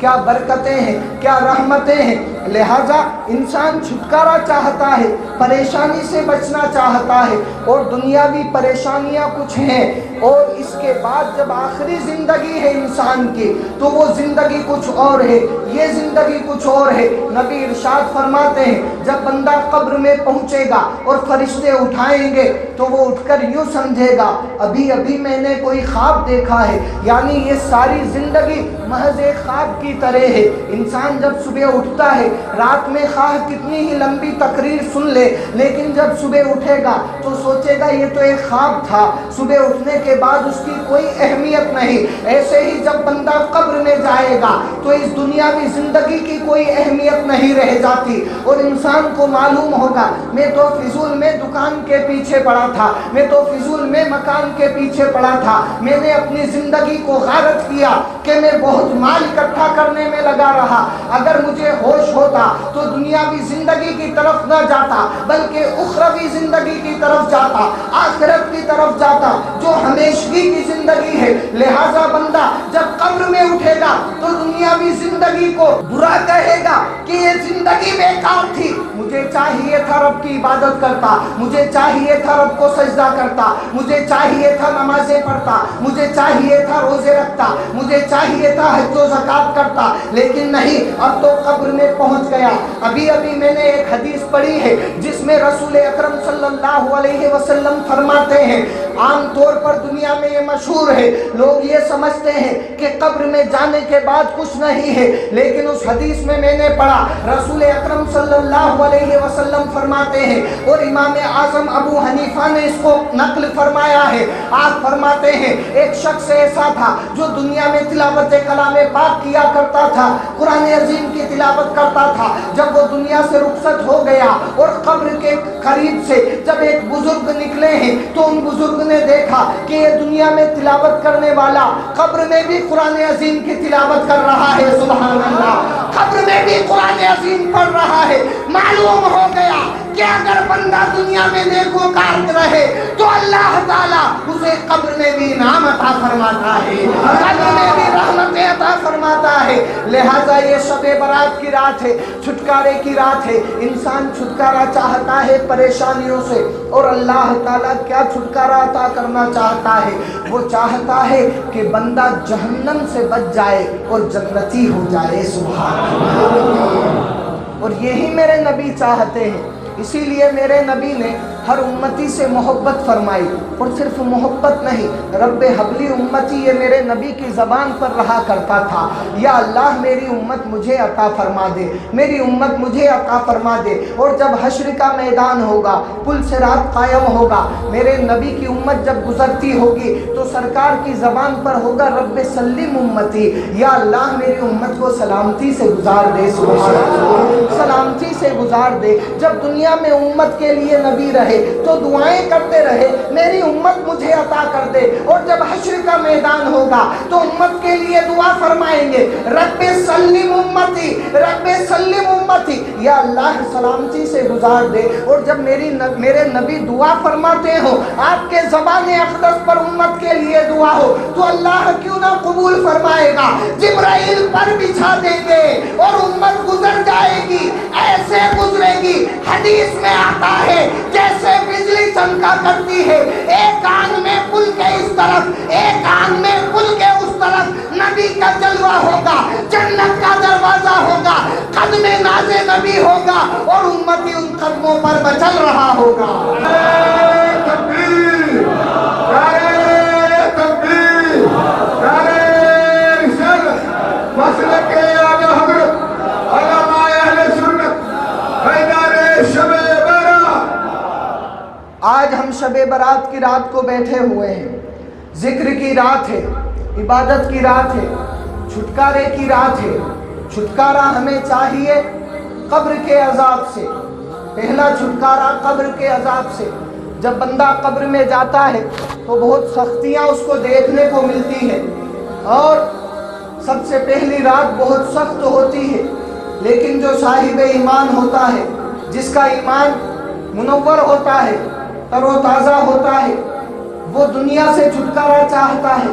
کیا برکتیں ہیں، کیا رحمتیں ہیں۔ لہٰذا انسان چھٹکارا چاہتا ہے، پریشانی سے بچنا چاہتا ہے، اور دنیاوی پریشانیاں کچھ ہیں، اور اس کے بعد جب آخری زندگی ہے انسان کی تو وہ زندگی کچھ اور ہے، یہ زندگی کچھ اور ہے۔ نبی ارشاد فرماتے ہیں جب بندہ قبر میں پہنچے گا اور فرشتے اٹھائیں گے تو وہ اٹھ کر یوں سمجھے گا ابھی ابھی میں نے کوئی خواب دیکھا ہے، یعنی یہ ساری زندگی محض ایک خواب کی طرح ہے۔ انسان جب صبح اٹھتا ہے، رات میں خواہ کتنی ہی لمبی تقریر سن لے، لیکن جب صبح اٹھے گا تو سوچے گا یہ تو ایک خواب تھا، صبح اٹھنے کے بعد اس کی کوئی اہمیت نہیں۔ ایسے ہی جب بندہ قبر میں جائے گا تو اس دنیاوی زندگی کی کوئی اہمیت نہیں رہ جاتی، اور انسان کو معلوم ہوگا میں تو فضول میں دکان کے پیچھے پڑا تھا، میں تو فضول میں مکان کے پیچھے پڑا تھا، میں نے اپنی زندگی کو غارت کیا کہ میں بہت مال اکٹھا کرنے میں لگا رہا۔ اگر مجھے ہوش ہوتا تو دنیاوی زندگی کی طرف نہ جاتا بلکہ اخروی زندگی کی طرف جاتا، آخرت کی طرف جاتا جو ہمیشگی کی زندگی ہے۔ لہٰذا بندہ جب قبر میں اٹھے گا تو دنیاوی زندگی کو برا کہے گا کہ یہ زندگی بیکار تھی، مجھے چاہیے تھا رب کی عبادت کرتا، مجھے چاہیے تھا رب کو سجدہ کرتا، مجھے چاہیے تھا نمازیں پڑھتا، مجھے چاہیے تھا روزے رکھتا، مجھے چاہیے تھا حج و زکات کرتا، لیکن نہیں، اب تو قبر میں پہنچ گیا۔ ابھی ابھی میں نے ایک حدیث پڑھی ہے جس میں رسول اکرم صلی اللہ علیہ وسلم فرماتے ہیں، عام طور پر دنیا میں یہ مشہور ہے، لوگ یہ سمجھتے ہیں کہ قبر میں جانے کے بعد کچھ نہیں ہے، لیکن اس حدیث میں نے پڑھا رسول اکرم صلی اللہ علیہ وسلم فرماتے ہیں، اور امام اعظم ابو حنیفہ نے اس کو نقل فرمایا ہے، آپ فرماتے ہیں ایک شخص ایسا تھا جو دنیا میں تلاوت کلام پاک کیا کرتا تھا، قرآن عظیم کی تلاوت کرتا تھا، جب وہ دنیا سے رخصت ہو گیا اور قبر کے قریب سے جب ایک بزرگ نکلے ہیں تو ان بزرگ نے دیکھا کہ یہ دنیا میں تلاوت کرنے والا قبر میں بھی قرآن عظیم کی تلاوت کر رہا ہے، سبحان اللہ، قبر میں بھی قرآن عظیم پڑھ رہا ہے۔ معلوم ہو گیا کہ اگر بندہ دنیا میں نیکوکار رہے تو اللہ تعالیٰ اسے قبر میں بھی انعام عطا فرماتا ہے، قبر میں بھی رحمت عطا فرماتا ہے۔ لہٰذا یہ شب برات کی رات ہے، چھٹکارے کی رات ہے، انسان چھٹکارا چاہتا ہے پریشانیوں سے، اور اللہ تعالیٰ کیا چھٹکارا عطا کرنا چاہتا ہے؟ وہ چاہتا ہے کہ بندہ جہنم سے بچ جائے اور جنتی ہو جائے، سبحان اللہ۔ اور یہی میرے نبی چاہتے ہیں، اسی لیے میرے نبی نے ہر امتی سے محبت فرمائی، اور صرف محبت نہیں، رب حبلی امتی یہ میرے نبی کی زبان پر رہا کرتا تھا، یا اللہ میری امت مجھے عطا فرما دے، میری امت مجھے عطا فرما دے۔ اور جب حشر کا میدان ہوگا، پل صراط قائم ہوگا، میرے نبی کی امت جب گزرتی ہوگی تو سرکار کی زبان پر ہوگا رب سلم امتی، یا اللہ میری امت کو سلامتی سے گزار دے، سبحان اللہ، سلامتی سے گزار دے۔ جب دنیا میں امت کے لیے نبی رہے تو دعائیں کرتے رہے میری امت مجھے عطا کر دے، اور جب حشر کا میدان ہوگا تو امت کے لیے دعا فرمائیں گے رب سلم امتی، رب سلم امتی، یا اللہ سلامتی سے گزار دے۔ اور جب میرے نبی دعا فرماتے ہو، آپ کے زبان اقدس پر امت کے لیے دعا ہو، تو اللہ کیوں نہ قبول فرمائے گا؟ جبرائیل پر بچھا دیں گے اور امت گزر جائے گی، ایسے گزرے گی، حدیث میں آتا ہے جیسے بجلی چمکا کرتی ہے، ایک آنکھ میں پل کے اس طرف، ایک آنکھ میں پل کے اس طرف، نبی کا جلوہ ہوگا، جنت کا دروازہ ہوگا، قدم ناز نبی ہوگا، اور امتی ان قدموں پر بچل رہا ہوگا۔ تکبیر، نعرہ تکبیر، نعرہ رسالت، مسلک اعلی حضرت علماء اہل سنت، بیدار شب برات۔ آج ہم شب برات کی رات کو بیٹھے ہوئے ہیں، ذکر کی رات ہے، عبادت کی رات ہے، چھٹکارے کی رات ہے۔ چھٹکارا ہمیں چاہیے قبر کے عذاب سے، پہلا چھٹکارا قبر کے عذاب سے۔ جب بندہ قبر میں جاتا ہے تو بہت سختیاں اس کو دیکھنے کو ملتی ہیں، اور سب سے پہلی رات بہت سخت ہوتی ہے، لیکن جو صاحب ایمان ہوتا ہے، جس کا ایمان منور ہوتا ہے، تر و تازہ ہوتا ہے، وہ دنیا سے چھٹکارا چاہتا ہے،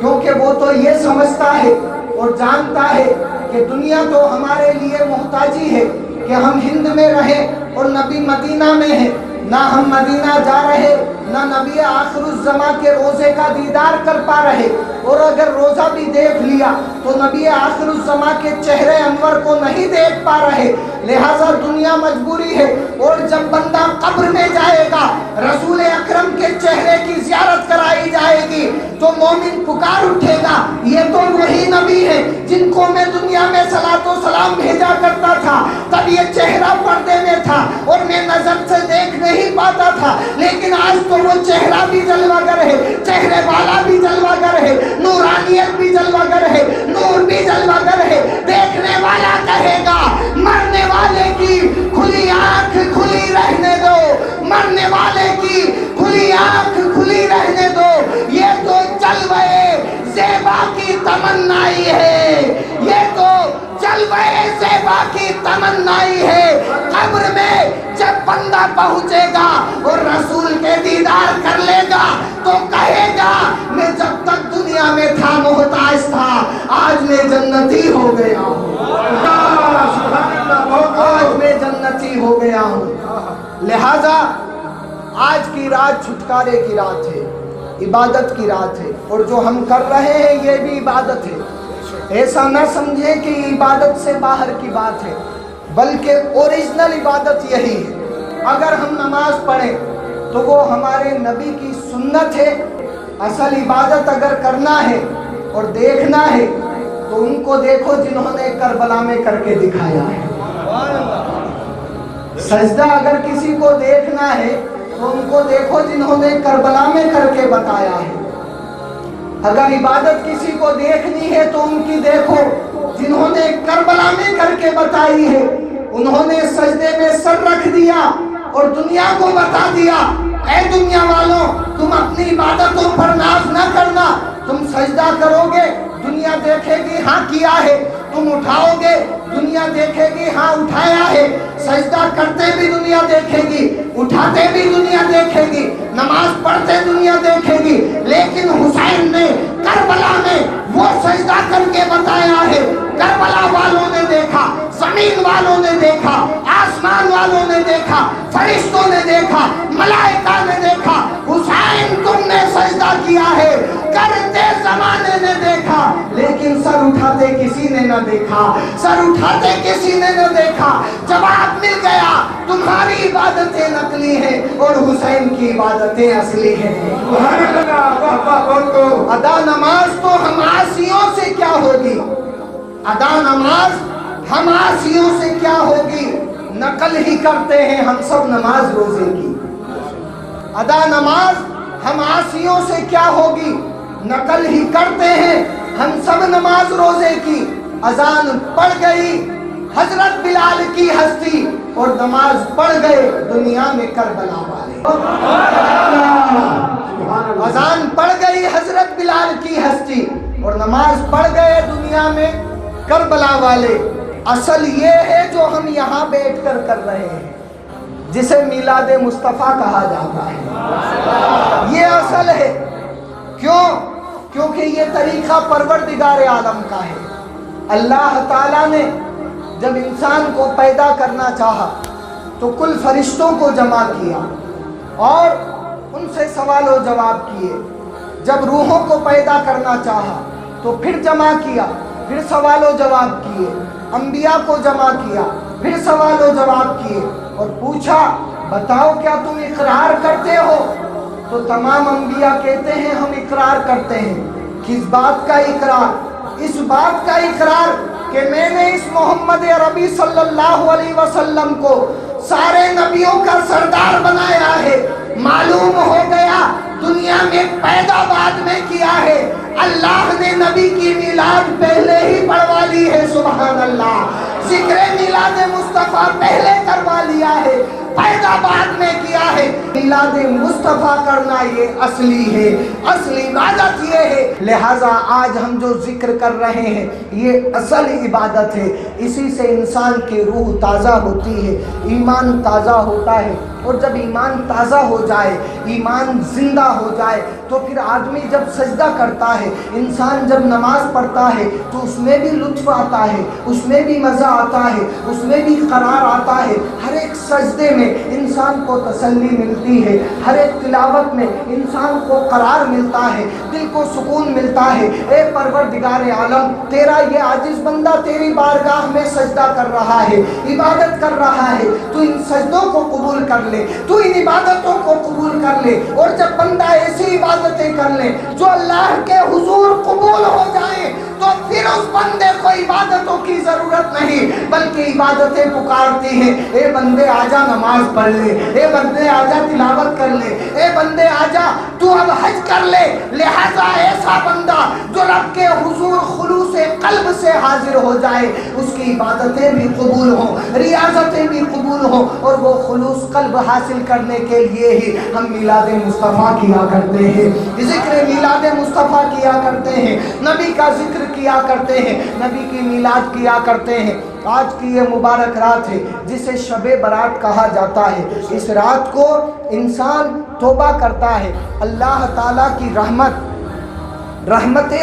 کیونکہ وہ تو یہ سمجھتا ہے اور جانتا ہے کہ دنیا تو ہمارے لیے محتاجی ہے کہ ہم ہند میں رہیں اور نبی مدینہ میں ہیں، نہ ہم مدینہ جا رہے، نہ نبی آخر الزماں کے روزے کا دیدار کر پا رہے، اور اگر روزہ بھی دیکھ لیا تو نبی آخر الزماں کے چہرے انور کو نہیں دیکھ پا رہے، لہٰذا دنیا مجبوری ہے۔ اور جب بندہ قبر میں جائے گا، رسول اکرم کے چہرے کی زیارت کرائی جائے گی تو مومن پکار اٹھے گا، یہ تو وہی نبی ہے جن کو میں دنیا میں صلاۃ و سلام بھیجا کرتا تھا، تب یہ چہرہ پردے میں تھا اور میں نظر سے دیکھ نہیں پاتا تھا، لیکن آج تو وہ چہرہ بھی جلوہ گر ہے، چہرے والا بھی جلوہ گر ہے، نورانیت بھی جلوہ گر ہے، نور بھی جلوہ گر ہے۔ دیکھنے والا کہے گا مرنے والے کی کھلی آنکھ کھلی رہنے دو، مرنے والے کی کھلی آنکھ کھلی رہنے دو، یہ تو جلوہ زیبا کی تمنائی ہے، یہ تو جلوہ زیبا کی تمنائی ہے۔ قبر میں جب بندہ پہنچے گا اور رسول کے دیدار کر لے گا تو کہے گا میں جب تک دنیا میں تھا محتاج تھا، آج میں جنتی ہو گیا ہوں، آج میں جنتی ہو گیا ہوں۔ لہذا آج کی رات چھٹکارے کی رات ہے، عبادت کی رات ہے، اور جو ہم کر رہے ہیں یہ بھی عبادت ہے۔ ایسا نہ سمجھیں کہ عبادت سے باہر کی بات ہے، بلکہ اوریجنل عبادت یہی ہے۔ اگر ہم نماز پڑھیں تو وہ ہمارے نبی کی سنت ہے۔ اصل عبادت اگر کرنا ہے اور دیکھنا ہے تو ان کو دیکھو جنہوں نے کربلا میں کر کے دکھایا ہے۔ سجدہ اگر کسی کو دیکھنا ہے تو ان کو دیکھو جنہوں نے کربلا میں کر کے بتایا ہے۔ اگر عبادت کسی کو دیکھنی ہے تو ان کی دیکھو جنہوں نے کربلا میں کر کے بتائی ہے۔ انہوں نے سجدے میں سر رکھ دیا اور دنیا کو بتا دیا اے دنیا والوں تم اپنی عبادتوں پر ناز نہ کرنا، تم سجدہ کرو گے دنیا دیکھے گی ہاں کیا ہے، تم اٹھاؤ گے دنیا دیکھے گی ہاں اٹھایا ہے، سجدہ کرتے بھی دنیا دیکھے گی، اٹھاتے بھی دنیا دیکھے گی، نماز پڑھتے دنیا دیکھے گی، لیکن حسین نے کربلا میں وہ سجدہ کر کے بتایا ہے۔ کربلا والوں نے دیکھا، زمین والوں نے دیکھا، آسمان والوں نے دیکھا، فرشتوں نے دیکھا، ملائکہ نے دیکھا، حسین تم نے سجدہ کیا ہے، کرتے زمانے نے دیکھا، لیکن سر اٹھاتے کسی نے نہ دیکھا، سر اٹھاتے کسی نے نہ دیکھا۔ جواب مل گیا تمہاری عبادتیں نقلی ہیں اور حسین کی عبادتیں اصلی ہیں۔ ادا نماز تو ہم عاصیوں سے کیا ہوگی، ادا نماز ہم عاصیوں سے کیا ہوگی، نقل ہی کرتے ہیں ہم سب نماز روزے کی۔ ادا نماز ہم عاصیوں سے کیا ہوگی، نقل ہی کرتے ہیں ہم سب نماز روزے کی۔ اذان پڑھ گئی حضرت بلال کی ہستی اور نماز پڑھ گئے دنیا میں کربلا والے۔ اذان پڑھ گئی حضرت بلال کی ہستی اور نماز پڑھ گئے دنیا میں کربلا والے۔ اصل یہ ہے جو ہم یہاں بیٹھ کر کر رہے ہیں، جسے میلاد مصطفیٰ کہا جاتا ہے، یہ اصل ہے۔ کیوں؟ کیونکہ یہ طریقہ پروردگار عالم کا ہے۔ اللہ تعالیٰ نے جب انسان کو پیدا کرنا چاہا تو کل فرشتوں کو جمع کیا اور ان سے سوال و جواب کیے۔ جب روحوں کو پیدا کرنا چاہا تو پھر جمع کیا، پھر سوال و جواب کیے، انبیاء کو جمع کیا، پھر سوال و جواب کیے اور پوچھا بتاؤ کیا تم اقرار کرتے ہو؟ تو تمام انبیاء کہتے ہیں ہم اقرار کرتے ہیں۔ کس بات کا اقرار؟ اس بات کا اقرار کہ میں نے اس محمد عربی صلی اللہ علیہ وسلم کو سارے نبیوں کا سردار بنایا ہے۔ معلوم ہو گیا دنیا میں پیدا بعد میں کیا ہے، اللہ نے نبی کی میلاد پہلے ہی پڑھوا لی ہے، سبحان اللہ۔ ذکر میلاد مصطفیٰ پہلے کروا لیا ہے، پیدا بعد میں کیا ہے۔ میلاد مصطفیٰ کرنا یہ اصلی ہے، اصلی عبادت یہ ہے۔ لہٰذا آج ہم جو ذکر کر رہے ہیں یہ اصل عبادت ہے، اسی سے انسان کی روح تازہ ہوتی ہے، ایمان تازہ ہوتا ہے۔ اور جب ایمان تازہ ہو جائے، ایمان زندہ ہو جائے، تو پھر آدمی جب سجدہ کرتا ہے، انسان جب نماز پڑھتا ہے تو اس میں بھی لطف آتا ہے، اس میں بھی مزہ آتا ہے، اس میں بھی قرار آتا ہے۔ ہر ایک سجدے میں انسان کو تسلی ملتی ہے، ہر ایک تلاوت میں انسان کو قرار ملتا ہے، دل کو سکون ملتا ہے۔ اے پروردگار عالم، تیرا یہ عاجز بندہ تیری بارگاہ میں سجدہ کر رہا ہے، عبادت کر رہا ہے، تو ان سجدوں کو قبول کر لے، تو ان عبادتوں کو قبول کر لے۔ اور جب بندہ ایسی عبادتیں کر لے جو اللہ کے حضور قبول ہو جائیں، تو پھر اس بندے کو عبادتوں کی ضرورت نہیں، بلکہ عبادتیں پکارتی ہیں، اے بندے آجا نماز پڑھ لے، اے بندے آجا تلاوت کر لے، اے بندے آجا تو اب حج کر لے۔ لہذا ایسا بندہ جو رب کے حضور خلوص قلب سے حاضر ہو جائے، اس کی عبادتیں بھی قبول ہوں، ریاضتیں بھی قبول ہوں، اور وہ خلوص قلب حاصل کرنے کے لیے ہی ہم میلاد مصطفیٰ کیا کرتے ہیں، ذکر میلاد مصطفیٰ کیا کرتے ہیں، نبی کا ذکر کیا کرتے ہیں، نبی کی میلاد کیا کرتے ہیں۔ آج کی یہ مبارک رات ہے جسے شب برات کہا جاتا ہے۔ اس رات کو انسان توبہ کرتا ہے، اللہ تعالیٰ کی رحمت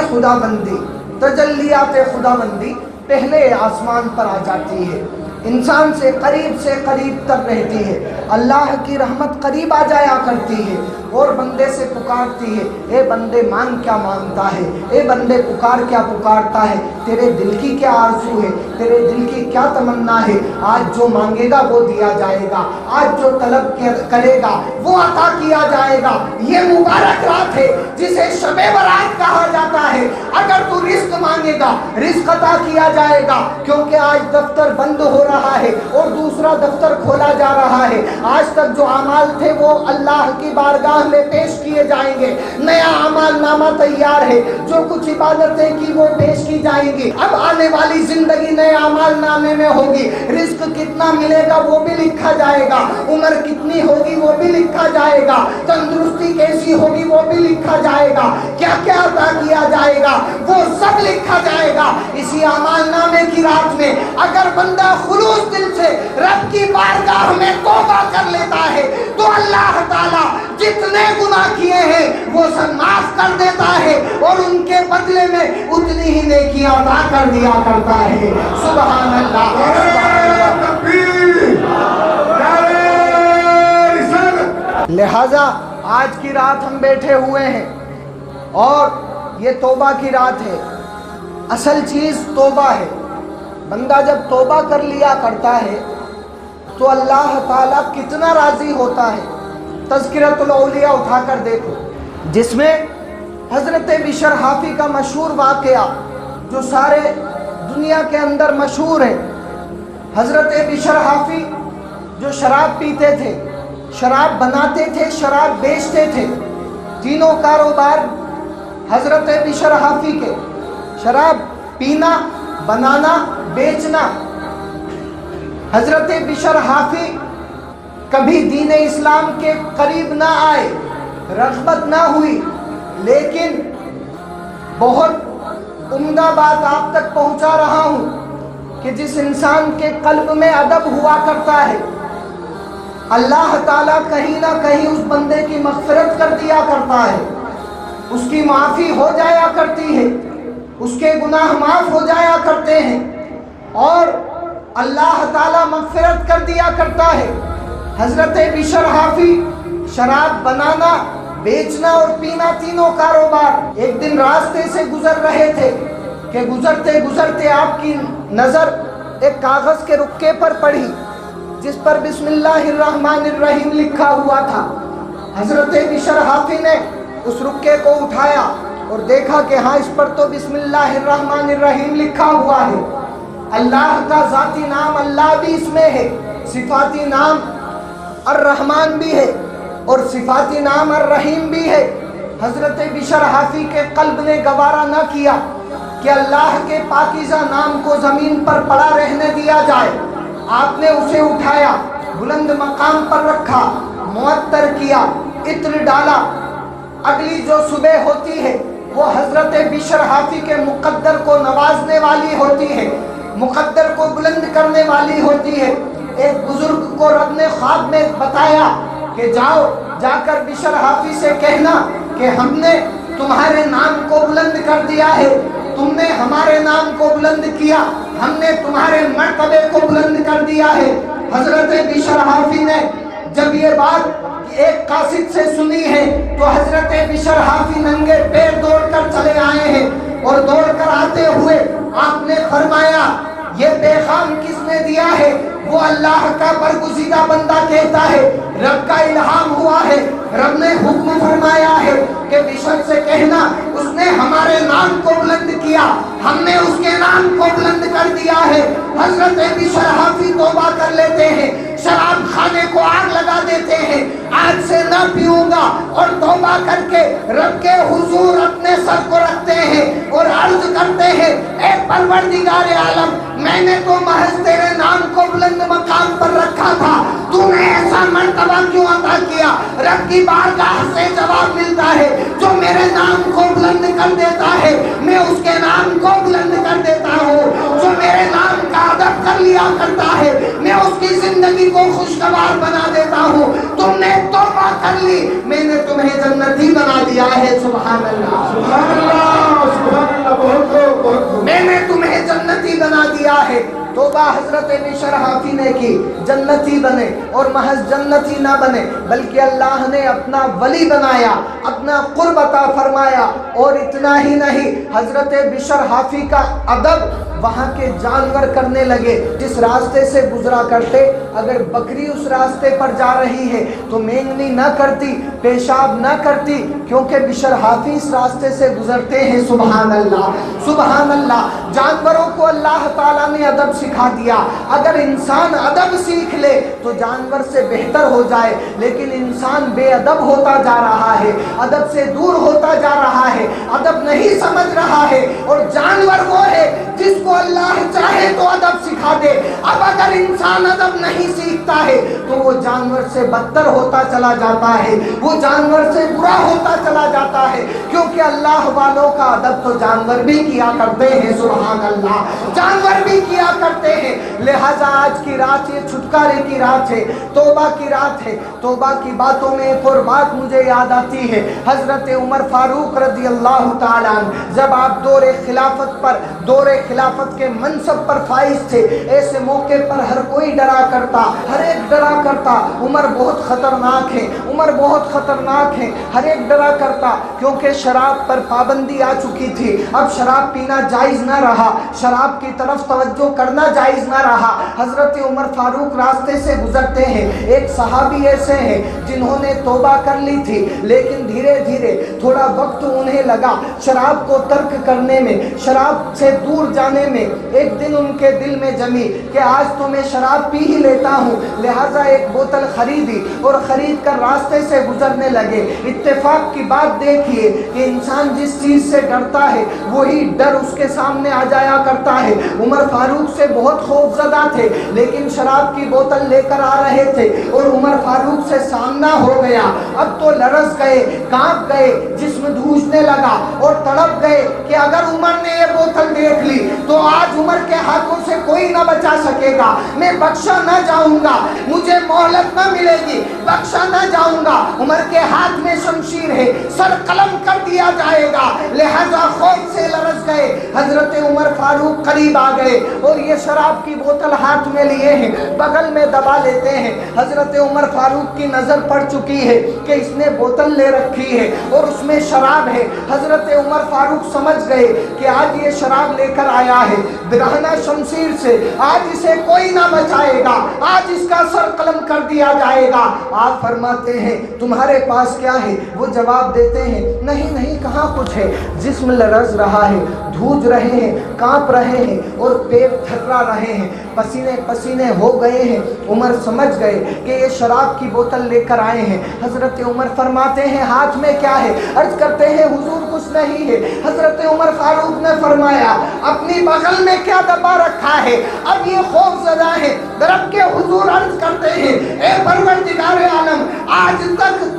خدا بندی، تجلیات خدا بندی پہلے آسمان پر آ جاتی ہے، انسان سے قریب تر رہتی ہے، اللہ کی رحمت قریب آ جایا کرتی ہے، اور بندے سے پکارتی ہے، اے بندے مانگ کیا مانگتا ہے، اے بندے پکار کیا پکارتا ہے، تیرے دل کی کیا آرزو ہے، تیرے دل کی کیا تمنا ہے، آج جو مانگے گا وہ دیا جائے گا، آج جو طلب کرے گا وہ عطا کیا جائے گا۔ یہ مبارک رات ہے جسے شب برات کہا جاتا ہے۔ اگر تو رزق مانگے گا رزق عطا کیا جائے گا، کیونکہ آج دفتر بند ہو رہا ہے اور دوسرا دفتر کھولا جا رہا ہے۔ آج تک جو اعمال تھے وہ اللہ کی بارگاہ میں پیش کیے جائیں گے، نیا اعمال نامہ تیار ہے، جو کچھ عبادتیں کی وہ پیش کی جائیں گی۔ اب آنے والی زندگی نئے اعمال نامے میں ہوگی، رزق کتنا ملے گا وہ بھی لکھا جائے گا، عمر کتنی ہوگی وہ بھی لکھا جائے گا، تندرستی کیسی ہوگی وہ بھی لکھا جائے گا، کیا کیا عطا کیا جائے گا وہ سب لکھا جائے گا۔ اسی اعمال نامے کی رات میں اگر بندہ خلوص دل سے رب کی بارگاہ میں توبہ کر لیتا ہے تو اللہ تعالیٰ جتنے گناہ کیے ہیں وہ سب معاف کر دیتا ہے، اور ان کے بدلے میں اتنی ہی نیکیاں عطا کر دیا کرتا ہے۔ سبحان اللہ، لہذا آج کی رات ہم بیٹھے ہوئے ہیں اور یہ توبہ کی رات ہے۔ اصل چیز توبہ ہے۔ بندہ جب توبہ کر لیا کرتا ہے تو اللہ تعالیٰ کتنا راضی ہوتا ہے۔ تذکرۃ الاولیاء اٹھا کر دیکھو، جس میں حضرت بشر حافی کا مشہور واقعہ جو سارے دنیا کے اندر مشہور ہے۔ حضرت بشر حافی جو شراب پیتے تھے، شراب بناتے تھے، شراب بیچتے تھے، تینوں کاروبار حضرت بشر حافی کے، شراب پینا، بنانا، بیچنا۔ حضرت بشر حافی کبھی دین اسلام کے قریب نہ آئے، رغبت نہ ہوئی، لیکن بہت عمدہ بات آپ تک پہنچا رہا ہوں کہ جس انسان کے قلب میں ادب ہوا کرتا ہے، اللہ تعالیٰ کہیں نہ کہیں اس بندے کی مغفرت کر دیا کرتا ہے، اس کی معافی ہو جایا کرتی ہے، اس کے گناہ معاف ہو جایا کرتے ہیں، اور اللہ تعالیٰ مغفرت کر دیا کرتا ہے۔ حضرت بشر حافی شراب بنانا، بیچنا اور پینا تینوں کاروبار، ایک دن راستے سے گزر رہے تھے کہ گزرتے گزرتے آپ کی نظر ایک کاغذ کے رکے پر پڑی جس پر بسم اللہ الرحمن الرحیم لکھا ہوا تھا۔ حضرت بشر حافی نے اس رکے کو اٹھایا اور دیکھا کہ ہاں اس پر تو بسم اللہ الرحمن الرحیم لکھا ہوا ہے۔ اللہ کا ذاتی نام اللہ بھی اس میں ہے، صفاتی نام الرحمن بھی ہے اور صفاتی نام الرحیم بھی ہے۔ حضرت بشر حافی کے قلب نے گوارا نہ کیا کہ اللہ کے پاکیزہ نام کو زمین پر پڑا رہنے دیا جائے۔ آپ نے اسے اٹھایا، بلند مقام پر رکھا، معطر کیا، عطر ڈالا۔ اگلی جو صبح ہوتی ہے وہ حضرت بشر حافی کے مقدر کو نوازنے والی ہوتی ہے، مقدر کو بلند کرنے والی ہوتی ہے۔ ایک بزرگ کو رب نے خواب میں بتایا کہ جاؤ جا کر بشر حافی سے کہنا کہ ہم نے تمہارے نام کو بلند کر دیا ہے، تم نے ہمارے نام کو بلند کیا، ہم نے تمہارے مرتبے کو بلند کر دیا ہے۔ حضرت بشر حافی نے جب یہ بات ایک قاصد سے سنی ہے تو حضرت بشر حافی ننگے پیر دوڑ کر چلے آئے ہیں، اور دوڑ کر آتے ہوئے آپ نے فرمایا یہ پیغام کس نے دیا ہے؟ وہ اللہ کا برگزیدہ بندہ کہتا ہے رب کا الہام ہوا ہے، رب نے حکم فرمایا ہے کہ بشر سے کہنا اس نے ہمارے نام کو بلند کیا، ہم نے اس کے نام کو بلند کر دیا ہے۔ حضرت بشر حافی توبہ کر لیتے ہیں، شراب خانے کو آگ لگا دیتے ہیں، آج سے نہ پیوں گا، اور توبہ کر کے رب کے حضور اپنے سر کو رکھتے ہیں اور عرض کرتے ہیں اے پروردگار عالم، میں نے تو محض تیرے نام کو بلند مقام پر رکھا تھا، تو نے ایسا مرتبہ کیوں عطا کیا؟ رب کی بارگاہ سے جواب ملتا ہے جو میرے نام کو بلند کر دیتا ہے میں اس کے نام کو بلند کر دیتا ہوں، جو میرے نام کا ادب کر لیا کرتا ہے میں اس کی زندگی کو خوشگوار بنا دیتا ہوں۔ تم نے توبہ کر لی، میں نے تمہیں جنتی بنا دیا ہے۔ سبحان اللہ سبحان اللہ سبحان اللہ، میں نے تمہیں جنتی بنا دیا ہے۔ توبہ حضرت بشر حافی نے کی، جنتی بنے، اور محض جنتی نہ بنے بلکہ اللہ نے اپنا ولی بنایا، اپنا قرب عطا فرمایا، اور اتنا ہی نہیں حضرت بشر حافی کا ادب وہاں کے جانور کرنے لگے۔ جس راستے سے گزرا کرتے اگر بکری اس راستے پر جا رہی ہے تو مینگنی نہ کرتی، پیشاب نہ کرتی، کیونکہ بشر حافی اس راستے سے گزرتے ہیں۔ سبحان اللہ سبحان اللہ، جانوروں کو اللہ تعالیٰ نے ادب سکھا دیا۔ اگر انسان ادب سیکھ لے تو جانور سے بہتر ہو جائے، لیکن انسان بے ادب ہوتا جا رہا ہے، ادب سے دور ہوتا جا رہا ہے، ادب نہیں سمجھ رہا ہے، اور جانور وہ ہے جس کو اللہ چاہے تو ادب سکھا دے۔ اب اگر انسان ادب نہیں سیکھتا ہے تو وہ جانور سے بدتر ہوتا چلا جاتا ہے، وہ جانور سے برا ہوتا چلا جاتا ہے، کیونکہ اللہ والوں کا ادب تو جانور بھی کیا کرتے ہیں۔ سبحان اللہ، جانور بھی کیا کرتے ہیں۔ لہذا آج کی رات یہ چھٹکارے کی رات ہے، توبہ کی رات ہے۔ توبہ کی باتوں میں ایک اور بات مجھے یاد آتی ہے، حضرت عمر فاروق رضی اللہ تعالیٰ عنہ جب آپ دور خلافت کے منصب پر فائز تھے، ایسے موقع پر ہر کوئی ڈرا کرتا، ہر ایک ڈرا کرتا عمر بہت خطرناک ہے، عمر بہت خطرناک ہے، ہر ایک ڈرا کرتا، کیونکہ شراب پر پابندی آ چکی تھی، اب شراب پینا جائز نہ رہا، شراب کی طرف توجہ کرنا جائز نہ رہا۔ حضرت عمر فاروق راستے سے گزرتے ہیں، ایک صحابی ایسے ہیں جنہوں نے توبہ کر لی تھی، لیکن دھیرے دھیرے تھوڑا وقت انہیں لگا شراب کو ترک کرنے میں، شراب سے دور جانے میں۔ ایک دن ان کے دل میں جمی کہ آج تو میں شراب پی ہی لیتا ہوں، لہٰذا ایک بوتل خریدی اور خرید کر راستے سے گزرنے لگے۔ اتفاق کی بات دیکھیے کہ انسان جس چیز سے ڈرتا ہے وہی ڈر اس کے سامنے آ جایا کرتا ہے۔ عمر فاروق سے بہت خوف زدہ تھے، لیکن شراب کی بوتل لے کر آ رہے تھے اور عمر فاروق سے سامنا ہو گیا۔ اب تو لرز گئے، کانپ گئے، جسم دھوجنے لگا اور تڑپ گئے کہ اگر عمر نے یہ بوتل دیکھ لی تو آج عمر کے ہاتھوں سے کوئی نہ بچا سکے گا، میں بخشا نہ جاؤں گا، مجھے مہلت نہ ملے گی، بخشا نہ جاؤں گا، عمر کے ہاتھ میں شمشیر ہے، سر قلم کر دیا جائے گا، لہذا خوف سے لرز گئے۔ حضرت عمر فاروق قریب آ گئے اور یہ شراب کی بوتل ہاتھ میں لیے ہیں، بغل میں دبا لیتے ہیں۔ حضرت عمر فاروق کی نظر پڑ چکی ہے کہ اس نے بوتل لے رکھی ہے اور اس میں شراب ہے۔ حضرت عمر فاروق سمجھ گئے کہ آج یہ شراب لے کر آیا ہے، برہنہ شمشیر سے آج اسے کوئی نہ بچائے گا، آج اس کا سر قلم کر دیا جائے گا۔ آپ فرماتے ہیں تمہارے پاس کیا ہے؟ وہ جواب دیتے ہیں نہیں نہیں، کہاں کچھ ہے، جسم لرز رہا ہے، دھوج رہے ہیں، کانپ رہے ہیں اور پیٹ تھرا رہے ہیں، پسینے پسینے ہو گئے ہیں۔ عمر سمجھ گئے کہ یہ شراب کی بوتل لے کر آئے ہیں۔ حضرت عمر فرماتے ہیں ہاتھ میں کیا ہے؟ عرض کرتے ہیں حضور کچھ نہیں ہے۔ حضرت عمر فاروق نے فرمایا اپنی بغل میں کیا دبا رکھا ہے؟ اب یہ خوف زدہ ہے، رب کے حضور عرض کرتے ہیں اے پروردگار عالم، آج تک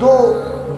2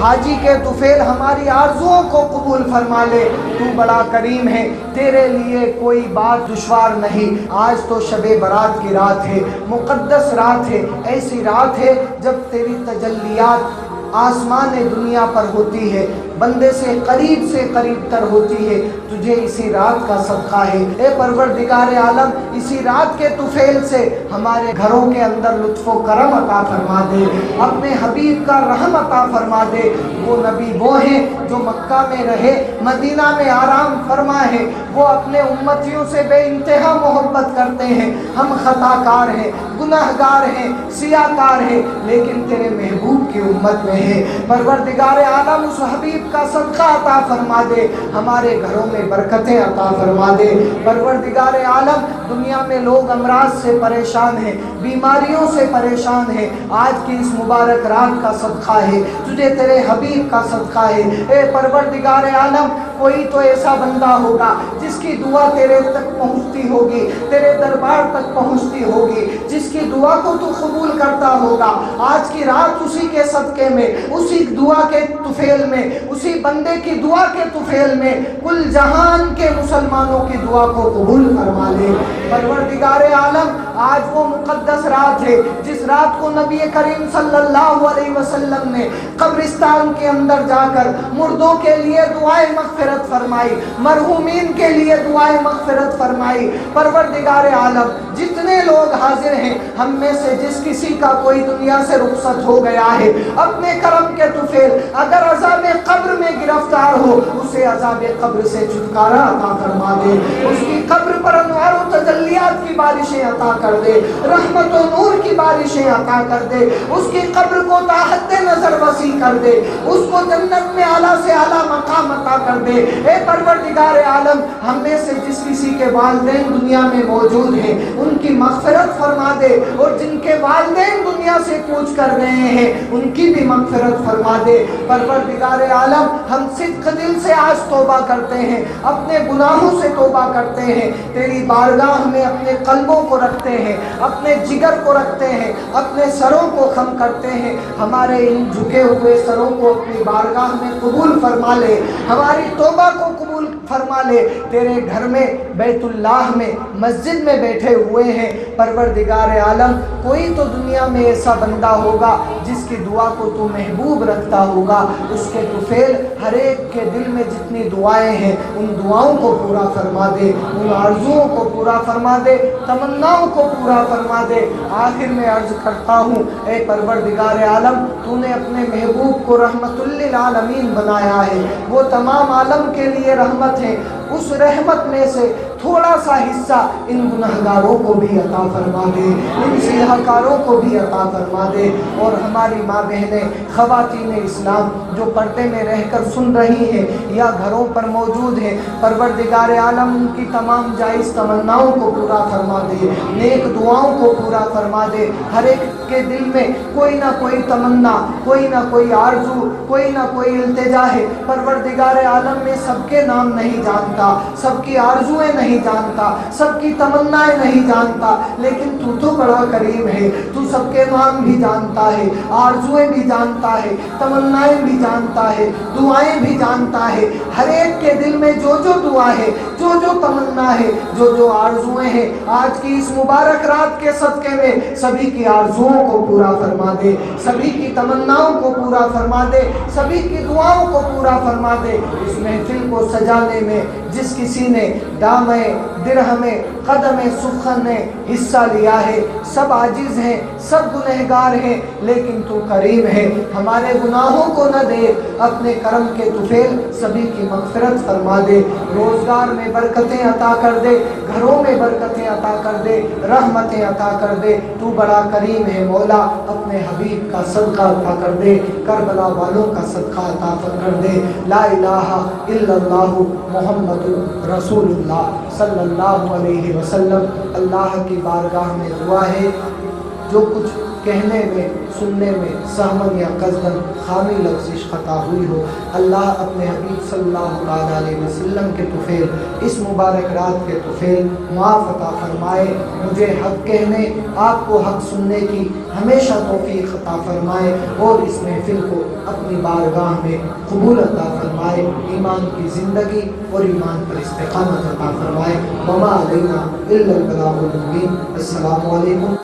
حاجی کے طفیل ہماری آرزوؤں کو قبول فرما لے۔ تو بڑا کریم ہے، تیرے لیے کوئی بات دشوار نہیں۔ آج تو شب برات کی رات ہے، مقدس رات ہے، ایسی رات ہے جب تیری تجلیات آسمان دنیا پر ہوتی ہے، بندے سے قریب تر ہوتی ہے۔ تجھے اسی رات کا صدقہ ہے اے پروردگار عالم، اسی رات کے طفیل سے ہمارے گھروں کے اندر لطف و کرم عطا فرما دے، اپنے حبیب کا رحم عطا فرما دے۔ وہ نبی وہ ہیں جو مکہ میں رہے، مدینہ میں آرام فرما ہے، وہ اپنے امتیوں سے بے انتہا محبت کرتے ہیں۔ ہم خطا کار ہیں، گناہ گار ہیں، سیاہ کار ہیں، لیکن تیرے محبوب کی امت میں ہے۔ پروردگار عالم اس حبیب کا صدقہ عطا فرما دے، ہمارے گھروں میں برکتیں عطا فرما دے۔ پروردگار عالم دنیا میں لوگ امراض سے پریشان ہیں، بیماریوں سے پریشان ہیں، آج کی اس مبارک رات کا صدقہ ہے، تجھے تیرے حبیب کا صدقہ ہے اے پروردگار عالم۔ کوئی تو ایسا بندہ ہوگا جس کی دعا تیرے تک پہنچتی ہوگی، تیرے دربار تک پہنچتی ہوگی، جس کی دعا کو تو قبول کرتا ہوگا۔ آج کی رات اسی کے صدقے میں، اسی دعا کے طفیل میں، اسی بندے کی دعا کے طفیل میں کل جہان کے مسلمانوں کی دعا کو قبول فرما لے۔ پروردگار عالم آج وہ مقدس رات ہے جس رات کو نبی کریم صلی اللہ علیہ وسلم نے قبرستان کے اندر جا کر مردوں کے لیے دعائیں مغفرت فرمائی، مرحومین کے لیے دعائیں مغفرت فرمائی۔ پروردگار عالم جتنے لوگ حاضر ہیں، ہم میں سے جس کسی کا کوئی دنیا سے رخصت ہو گیا ہے، اپنے کرم کے طفیل اگر عذاب قبر میں گرفتار ہو، اسے عذاب قبر سے چھٹکارا عطا فرما دے، اس کی قبر پر انوار و تجلیات کی بارشیں عطا کر دے، رحمت و نور کی بارشیں عطا کر دے، اس کی قبر کو تا حد نظر وسیع کر دے، اس کو جنت میں اعلیٰ سے اعلیٰ مقام عطا کر دے۔ اے پروردگار عالم ہم میں سے جس کسی کے والدین دنیا میں موجود ہیں ان کی مغفرت فرما دے، اور جن کے والدین دنیا سے کوچ کر گئے ہیں ان کی بھی مغفرت فرما دے۔ پروردگار عالم ہم صدق دل سے آج توبہ کرتے ہیں، اپنے گناہوں سے توبہ کرتے ہیں، تیری بارگاہ میں اپنے قلبوں کو رکھتے ہیں، اپنے جگر کو رکھتے ہیں، اپنے سروں کو خم کرتے ہیں۔ ہمارے ان جھکے ہوئے سروں کو اپنی بارگاہ میں قبول فرما لے، ہماری توبہ کو قبول فرما لے۔ تیرے گھر میں، بیت اللہ میں، مسجد میں بیٹھے ہوئے ہیں پروردگار عالم، کوئی تو دنیا میں ایسا بندہ ہوگا جس کی دعا کو تو محبوب رکھتا ہوگا، اس کے طفیل ہر ایک کے دل میں جتنی دعائیں ہیں ان دعاؤں کو پورا فرما دے، ان آرزوؤں کو پورا فرما دے، تمناؤں کو پورا فرما دے۔ آخر میں عرض کرتا ہوں اے پروردگار عالم، تو نے اپنے محبوب کو رحمت للعالمین بنایا ہے، وہ تمام عالم کے لیے رحمت ہے، اس رحمت میں سے تھوڑا سا حصہ ان گناہگاروں کو بھی عطا فرما دے، ان سیاہ کاروں کو بھی عطا فرما دے۔ اور ہماری ماں بہنیں، خواتین اسلام جو پردے میں رہ کر سن رہی ہیں یا گھروں پر موجود ہیں، پروردگار عالم ان کی تمام جائز تمناؤں کو پورا فرما دے، نیک دعاؤں کو پورا فرما دے۔ ہر ایک کے دل میں کوئی نہ کوئی تمنا، کوئی نہ کوئی آرزو، کوئی نہ کوئی التجا ہے۔ پروردگار عالم میں سب کے نام نہیں جانتا، سب کی آرزویں نہیں جانتا، سب کی تمنائیں نہیں جانتا، لیکن تو بڑا کریم ہے، تو سب کے نام بھی جانتا ہے، آرزویں بھی جانتا ہے، تمنائیں بھی جانتا ہے، دعائیں بھی جانتا ہے۔ ہر ایک کے دل میں جو جو دعا ہے، جو جو تمنا ہے، جو جو آرزویں ہیں، آج کی اس مبارک رات کے صدقے میں سبھی کی آرزوؤں کو پورا فرما دے، سبھی کی تمناؤں کو پورا فرما دے، سبھی کی دعاؤں کو پورا فرما دے۔ اس محفل کو سجانے میں جس کسی نے دامِ درہم قدم سخن نے حصہ لیا ہے، سب عاجز ہیں، سب گنہگار ہیں، لیکن تو کریم ہے، ہمارے گناہوں کو نہ دے، اپنے کرم کے طفیل سبھی کی مغفرت فرما دے، روزگار میں برکتیں عطا کر دے، گھروں میں برکتیں عطا کر دے، رحمتیں عطا کر دے۔ تو بڑا کریم ہے مولا، اپنے حبیب کا صدقہ عطا کر دے، کربلا والوں کا صدقہ عطا کر دے۔ لا الہ الا اللہ محمد رسول اللہ صلی اللہ علیہ وسلم۔ اللہ کی بارگاہ میں دعا ہے، جو کچھ کہنے میں سننے میں سہمن یا قصدن خامی لفظش خطا ہوئی ہو، اللہ اپنے حبیب صلی اللہ علیہ وسلم کے طفیل اس مبارک رات کے طفیل معاف عطا فرمائے، مجھے حق کہنے آپ کو حق سننے کی ہمیشہ توفیق عطا فرمائے، اور اس محفل کو اپنی بارگاہ میں قبول عطا فرمائے، ایمان کی زندگی اور ایمان پر استقامت عطا فرمائے۔ وما علینا الا البلاغ المبین۔ السلام علیکم۔